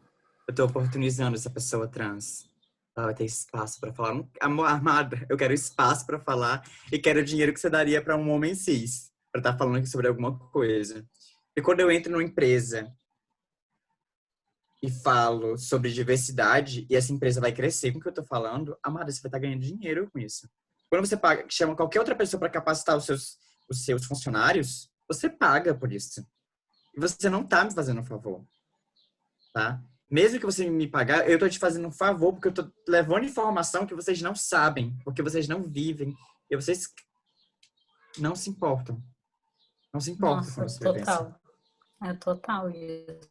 Eu tô oportunizando essa pessoa trans. Ela vai ter espaço para falar. Amor, amada, eu quero espaço para falar e quero o dinheiro que você daria para um homem cis, para estar falando aqui sobre alguma coisa. E quando eu entro numa empresa e falo sobre diversidade e essa empresa vai crescer com o que eu tô falando, amada, você vai estar ganhando dinheiro com isso. Quando você chama qualquer outra pessoa para capacitar os seus funcionários, você paga por isso. E você não tá me fazendo um favor, tá? Mesmo que você me pagar, eu tô te fazendo um favor porque eu tô levando informação que vocês não sabem, porque vocês não vivem e vocês não se importam. Não se importam com a Nossa, sobrevivência. total. É total isso.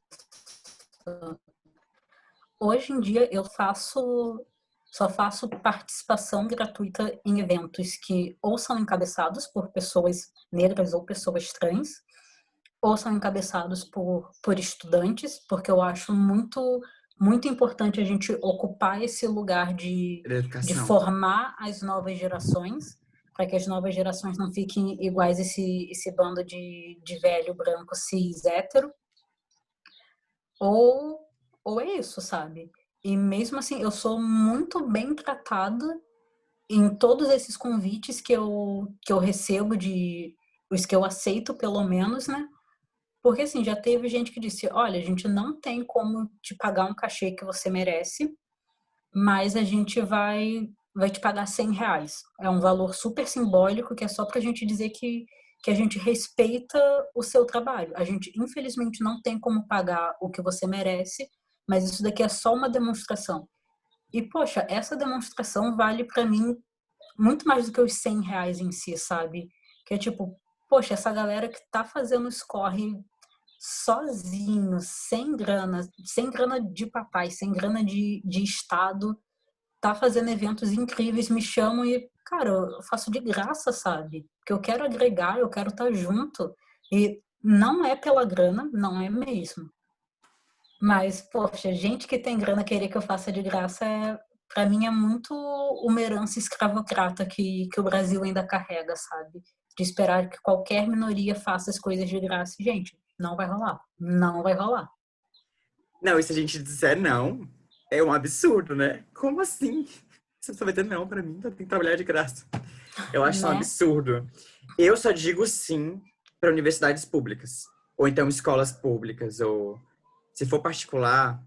Hoje em dia eu só faço participação gratuita em eventos que ou são encabeçados por pessoas negras ou pessoas trans, ou são encabeçados por estudantes, porque eu acho muito importante a gente ocupar esse lugar de formar as novas gerações, para que as novas gerações não fiquem iguais esse bando de velho branco cis hétero. ou, ou é isso, sabe? E mesmo assim, eu sou muito bem tratada em todos esses convites que eu recebo, os que eu aceito, pelo menos, né? Porque, assim, já teve gente que disse, olha, a gente não tem como te pagar um cachê que você merece, mas a gente vai te pagar R$ 100. É um valor super simbólico que é só para a gente dizer que a gente respeita o seu trabalho. A gente, infelizmente, não tem como pagar o que você merece, mas isso daqui é só uma demonstração. E, poxa, essa demonstração vale para mim muito mais do que os R$ 100 em si, sabe? Que é tipo, poxa, essa galera que tá fazendo escorre sozinho, sem grana de papai, sem grana de estado, tá fazendo eventos incríveis, me chamam e, cara, eu faço de graça, sabe? Porque eu quero agregar, eu quero estar junto. E não é pela grana, não é mesmo. Mas, poxa, gente que tem grana querer que eu faça de graça, para mim é muito uma herança escravocrata que o Brasil ainda carrega, sabe? De esperar que qualquer minoria faça as coisas de graça. Gente, não vai rolar. Não vai rolar. Não, e se a gente disser não, é um absurdo, né? Como assim? Você só vai ter não pra mim, então tem que trabalhar de graça. Eu acho isso um Né? absurdo. Eu só digo sim para universidades públicas. Ou então escolas públicas. Ou se for particular,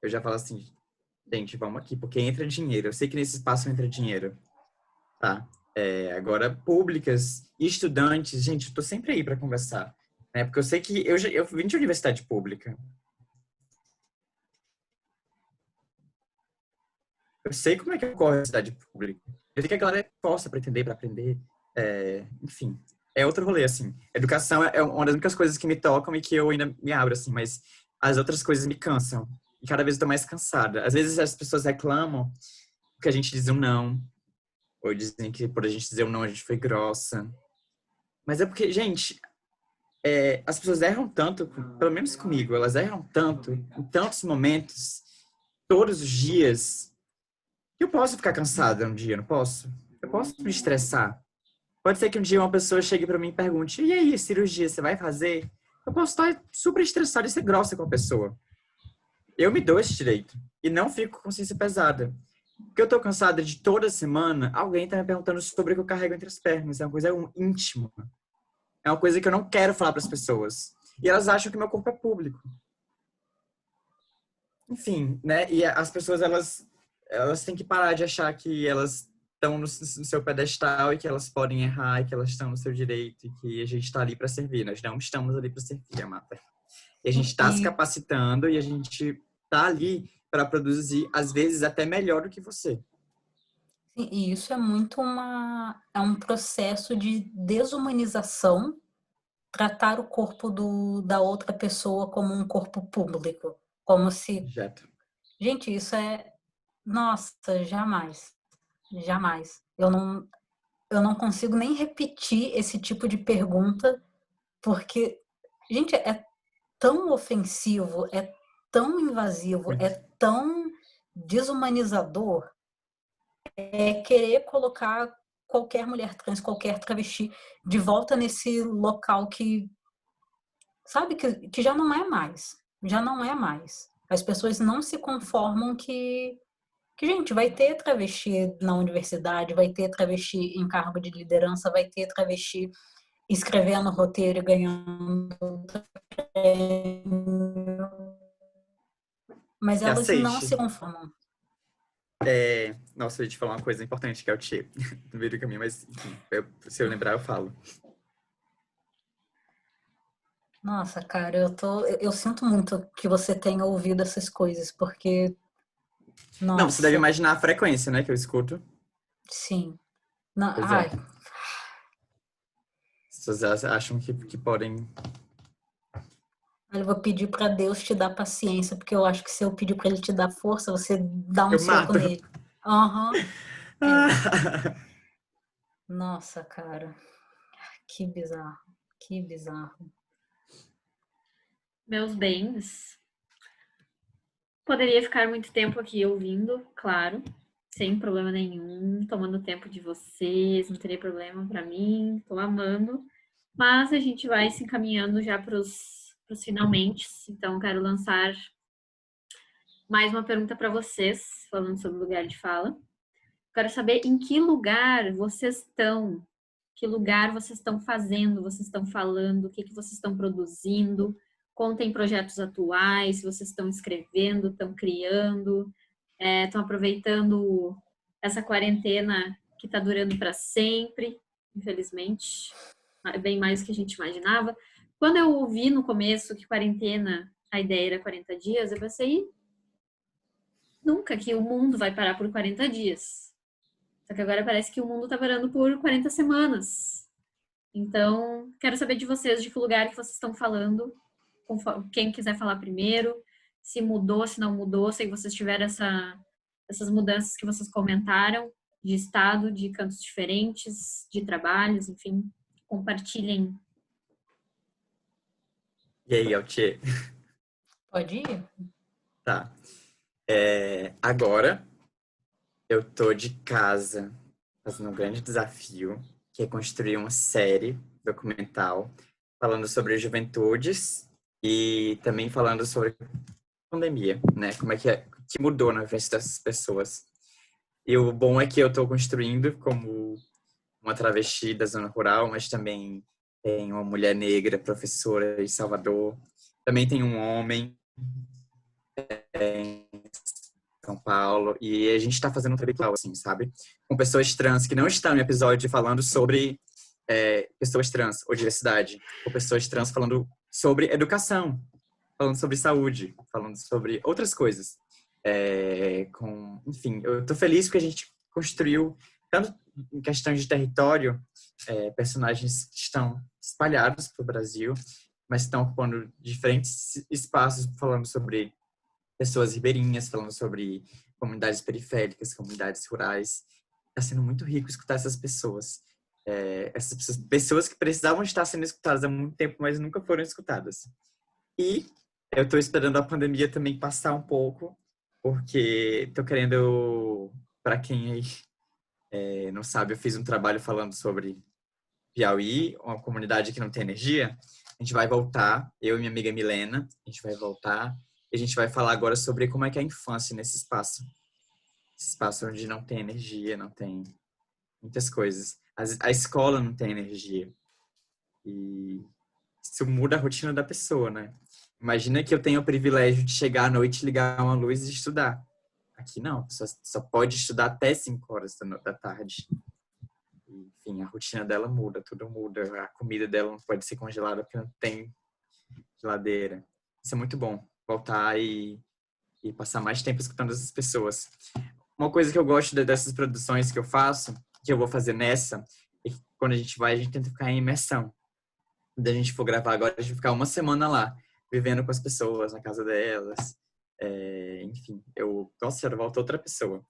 eu já falo assim, gente, vamos aqui, porque entra dinheiro. Eu sei que nesse espaço entra dinheiro, tá? Agora, públicas, estudantes, gente, eu tô sempre aí para conversar. Né? Porque eu sei que eu vim de universidade pública. Eu sei como é que ocorre a cidade pública. Eu sei que a galera é força para entender, para aprender. Enfim, é outro rolê, assim. Educação é uma das únicas coisas que me tocam e que eu ainda me abro, assim, mas as outras coisas me cansam. E cada vez eu tô mais cansada. Às vezes as pessoas reclamam porque a gente diz um não, ou dizem que por a gente dizer um não a gente foi grossa. Mas é porque, gente, as pessoas erram tanto, pelo menos comigo, elas erram tanto, em tantos momentos, todos os dias. Eu posso ficar cansada um dia, não posso? Eu posso me estressar. Pode ser que um dia uma pessoa chegue pra mim e pergunte: e aí, cirurgia, você vai fazer? Eu posso estar super estressada e ser grossa com a pessoa. Eu me dou esse direito. E não fico com consciência pesada. Porque eu tô cansada de toda semana alguém tá me perguntando sobre o que eu carrego entre as pernas. É uma coisa íntima. É uma coisa que eu não quero falar pras pessoas. E elas acham que meu corpo é público. Enfim, né? E as pessoas, elas têm que parar de achar que elas estão no seu pedestal e que elas podem errar e que elas estão no seu direito e que a gente está ali para servir. Nós não estamos ali para servir, Amata. E a gente está se E, capacitando e a gente está ali para produzir, às vezes, até melhor do que você. e isso é muito é um processo de desumanização, tratar o corpo da outra pessoa como um corpo público. Como se, Objeto. gente, isso é, nossa, jamais, jamais. Eu não consigo nem repetir esse tipo de pergunta, porque, gente, é tão ofensivo, é tão invasivo, é tão desumanizador, querer colocar qualquer mulher trans, qualquer travesti de volta nesse local que, sabe, que já não é mais. Já não é mais. As pessoas não se conformam que, gente, vai ter travesti na universidade, vai ter travesti em cargo de liderança, vai ter travesti escrevendo roteiro e ganhando prêmio, mas E elas não aceite. se conformam. Nossa, eu ia te falar uma coisa importante que é o Tchê. No meio do caminho, mas enfim, se eu lembrar, eu falo. Nossa, cara, eu sinto muito que você tenha ouvido essas coisas, porque, Não, você deve nossa, imaginar a frequência, né, que eu escuto. sim. Não, Pois ai, é. As pessoas acham que podem. eu vou pedir para Deus te dar paciência, porque eu acho que se eu pedir para ele te dar força, você dá um Eu soco mato. nele. Aham, é. Ah. Nossa, cara, que bizarro, que bizarro. Meus bens. Poderia ficar muito tempo aqui ouvindo, claro, sem problema nenhum, tomando tempo de vocês, não teria problema para mim, tô amando. Mas a gente vai se encaminhando já para os para os finalmente. Então, quero lançar mais uma pergunta para vocês, falando sobre lugar de fala. Quero saber em que lugar vocês estão, que lugar vocês estão fazendo, vocês estão falando, o que vocês estão produzindo. Contem projetos atuais, se vocês estão escrevendo, estão criando, estão aproveitando essa quarentena que está durando para sempre, infelizmente, bem mais do que a gente imaginava. Quando eu ouvi no começo que quarentena, a ideia era 40 dias, eu pensei, nunca que o mundo vai parar por 40 dias. Só que agora parece que o mundo está parando por 40 semanas. Então, quero saber de vocês, de que lugar que vocês estão falando, quem quiser falar primeiro, se mudou, se não mudou, se vocês tiveram essas mudanças que vocês comentaram, de estado, de cantos diferentes, de trabalhos, enfim, compartilhem. E aí, Altier? Pode ir? Tá. Agora, eu tô de casa fazendo um grande desafio, que é construir uma série documental falando sobre juventudes e também falando sobre pandemia, né? Como é que mudou na frente dessas pessoas. E o bom é que eu tô construindo como uma travesti da zona rural, mas também tem uma mulher negra, professora em Salvador. Também tem um homem em São Paulo. E a gente está fazendo um trabalho, assim, sabe? Com pessoas trans que não estão em episódio falando sobre pessoas trans ou diversidade. Ou pessoas trans falando sobre educação, falando sobre saúde, falando sobre outras coisas. Enfim, eu tô feliz porque a gente construiu, tanto em questão de território, personagens que estão espalhados pelo Brasil, mas estão ocupando diferentes espaços, falando sobre pessoas ribeirinhas, falando sobre comunidades periféricas, comunidades rurais. Está sendo muito rico escutar essas pessoas. Essas pessoas que precisavam estar sendo escutadas há muito tempo, mas nunca foram escutadas. E eu estou esperando a pandemia também passar um pouco, porque estou querendo, para quem não sabe, eu fiz um trabalho falando sobre Piauí, uma comunidade que não tem energia. A gente vai voltar, eu e minha amiga Milena, a gente vai voltar e a gente vai falar agora sobre como é que é a infância nesse espaço. Esse espaço onde não tem energia, não tem muitas coisas. A escola não tem energia. E isso muda a rotina da pessoa, né? Imagina que eu tenho o privilégio de chegar à noite, ligar uma luz e estudar. Aqui não, a pessoa só pode estudar até 5 horas da tarde. Enfim, a rotina dela muda, tudo muda. A comida dela não pode ser congelada porque não tem geladeira. Isso é muito bom, voltar e passar mais tempo escutando essas pessoas. Uma coisa que eu gosto dessas produções que eu faço, que eu vou fazer nessa, é que quando a gente tenta ficar em imersão. Quando a gente for gravar agora, a gente vai ficar uma semana lá, vivendo com as pessoas, na casa delas. Enfim, nossa, eu volto outra pessoa.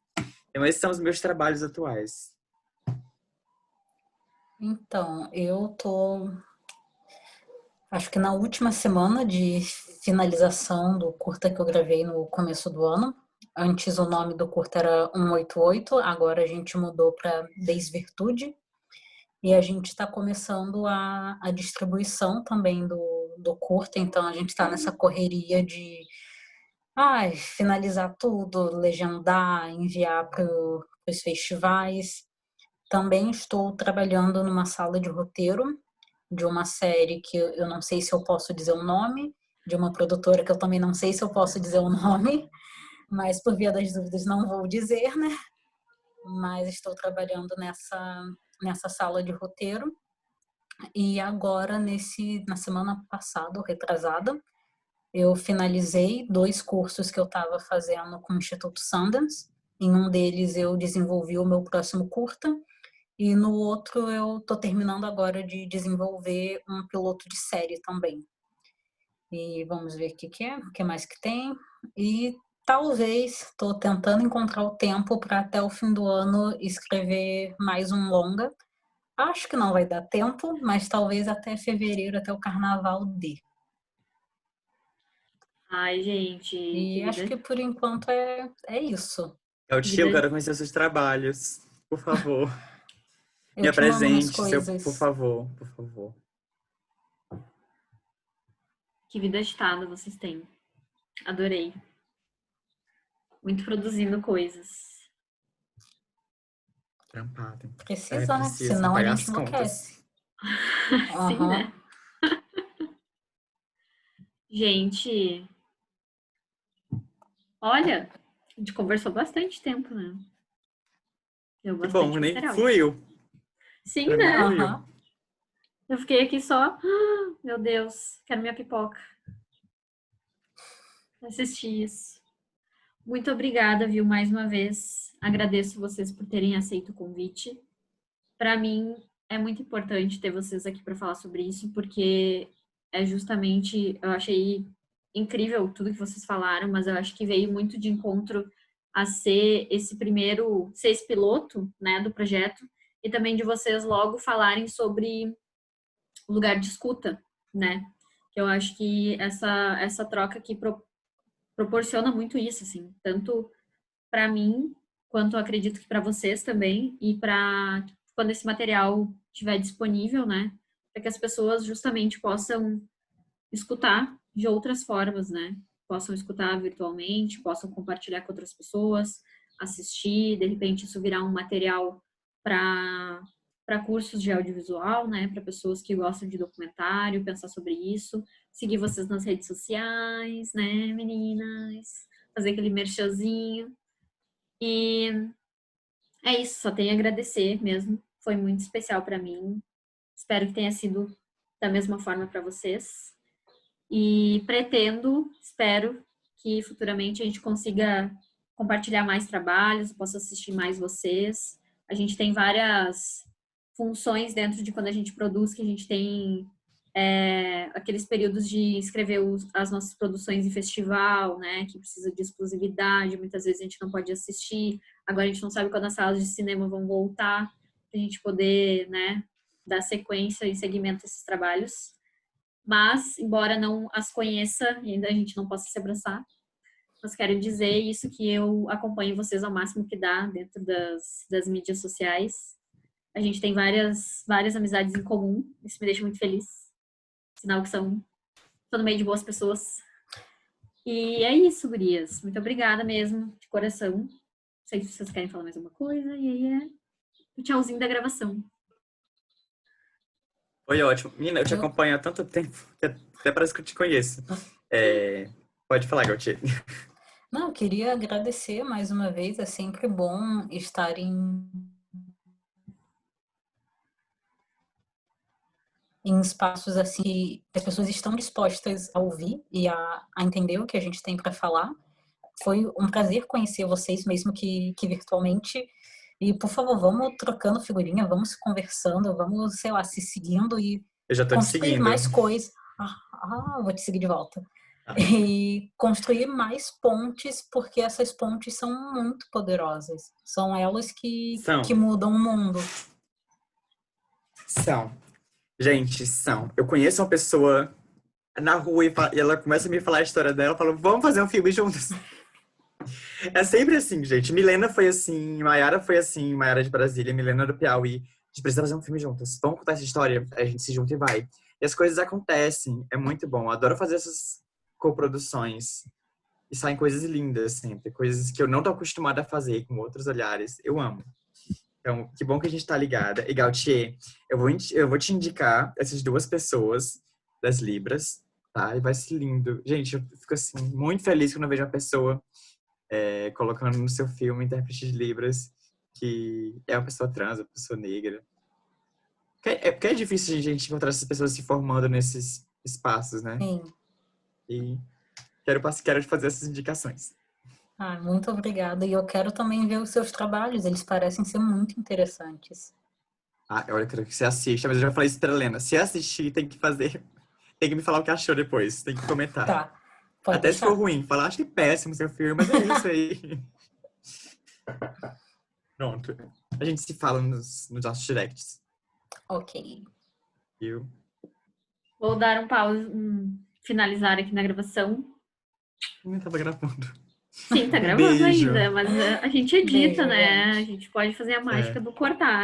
Então, esses são os meus trabalhos atuais. Então, acho que na última semana de finalização do curta que eu gravei no começo do ano. Antes o nome do curta era 188, agora a gente mudou para Desvirtude. E a gente está começando a distribuição também do curta, então a gente está nessa correria de finalizar tudo, legendar, enviar para os festivais. Também estou trabalhando numa sala de roteiro de uma série que eu não sei se eu posso dizer o nome, de uma produtora que eu também não sei se eu posso dizer o nome, mas por via das dúvidas não vou dizer, né? Mas estou trabalhando nessa sala de roteiro. E agora, na semana passada, ou retrasada, eu finalizei 2 cursos que eu estava fazendo com o Instituto Sundance. Em um deles eu desenvolvi o meu próximo curta, e no outro eu estou terminando agora de desenvolver um piloto de série também. E vamos ver o que mais que tem. E talvez estou tentando encontrar o tempo para até o fim do ano escrever mais um longa. Acho que não vai dar tempo, mas talvez até fevereiro, até o carnaval dê. Ai, gente. E acho que por enquanto é isso. Eu quero conhecer seus trabalhos. Por favor. Eu Me te mando umas apresente, coisas. por favor, por favor. Que vida agitada vocês têm. Adorei. Muito produzindo coisas. Trampado. Precisa, né? Precisa Senão a pagar gente as contas. enlouquece. Sim, Aham. né? Gente, olha, a gente conversou bastante tempo, né? Deu Que bom, bastante nem material. fluiu. Sim, Pra mim né? fluiu. Aham. Eu fiquei aqui só. Meu Deus, quero minha pipoca. Assistir isso. Muito obrigada, viu, mais uma vez. Agradeço vocês por terem aceito o convite. Para mim, é muito importante ter vocês aqui para falar sobre isso, porque é justamente, eu achei incrível tudo que vocês falaram, mas eu acho que veio muito de encontro a ser ser esse piloto, né, do projeto, e também de vocês logo falarem sobre o lugar de escuta, né? Eu acho que essa troca aqui proporciona muito isso, assim, tanto para mim quanto eu acredito que para vocês também e para quando esse material estiver disponível, né, para que as pessoas justamente possam escutar de outras formas, né? Possam escutar virtualmente, possam compartilhar com outras pessoas, assistir, de repente isso virar um material para cursos de audiovisual, né? Para pessoas que gostam de documentário, pensar sobre isso, seguir vocês nas redes sociais, né, meninas? Fazer aquele merchanzinho. E é isso, só tenho a agradecer mesmo. Foi muito especial para mim. Espero que tenha sido da mesma forma para vocês. E espero que futuramente a gente consiga compartilhar mais trabalhos, possa assistir mais vocês. A gente tem várias funções dentro de quando a gente produz, que a gente tem aqueles períodos de escrever as nossas produções em festival, né, que precisa de exclusividade, muitas vezes a gente não pode assistir, agora a gente não sabe quando as salas de cinema vão voltar, para a gente poder, né, dar sequência e seguimento a esses trabalhos. Mas, embora não as conheça e ainda a gente não possa se abraçar, mas quero dizer isso, que eu acompanho vocês ao máximo que dá dentro das mídias sociais. A gente tem várias amizades em comum, isso me deixa muito feliz. Sinal que estão no meio de boas pessoas. E é isso, gurias. Muito obrigada mesmo, de coração. Não sei se vocês querem falar mais alguma coisa. E aí é o tchauzinho da gravação. Foi ótimo. Menina, eu te acompanho há tanto tempo que até parece que eu te conheço. Pode falar, Gautier. Não, eu queria agradecer mais uma vez. É sempre bom estar em espaços assim que as pessoas estão dispostas a ouvir e a entender o que a gente tem para falar. Foi um prazer conhecer vocês, mesmo que virtualmente. E, por favor, vamos trocando figurinha, vamos conversando, vamos, sei lá, se seguindo e Eu já tô te construir seguindo. mais coisas. Vou te seguir de volta. E construir mais pontes, porque essas pontes são muito poderosas. São elas que mudam o mundo. São. Gente, são. Eu conheço uma pessoa na rua e ela começa a me falar a história dela, eu falo, vamos fazer um filme juntos. É sempre assim, gente. Milena foi assim, Maiara foi assim, Maiara de Brasília, Milena do Piauí. A gente precisa fazer um filme juntas. Vamos contar essa história? A gente se junta e vai. E as coisas acontecem. É muito bom. Eu adoro fazer essas coproduções. E saem coisas lindas sempre. Coisas que eu não tô acostumada a fazer com outros olhares. Eu amo. Então, que bom que a gente tá ligada. E, Gautier, eu vou te indicar essas duas pessoas das Libras, tá? E vai ser lindo. Gente, eu fico assim, muito feliz quando eu vejo uma pessoa colocando no seu filme intérprete de Libras que é uma pessoa trans, uma pessoa negra. Porque é difícil a gente encontrar essas pessoas se formando nesses espaços, né? Sim. E quero te fazer essas indicações. Muito obrigada. E eu quero também ver os seus trabalhos, eles parecem ser muito interessantes. Eu quero que você assista, mas eu já falei isso pra Helena. Se assistir, tem que me falar o que achou depois, tem que comentar. Tá, pode Até deixar. se for ruim, falar, acho que péssimo seu filme, mas é isso aí. Pronto. A gente se fala nos nossos directs. Ok. Viu? Vou dar um pause, finalizar aqui na gravação. Nem tava gravando. Sim, tá gravando Beijo. ainda, mas a gente edita, Beijo, né? gente. A gente pode fazer a mágica do cortar.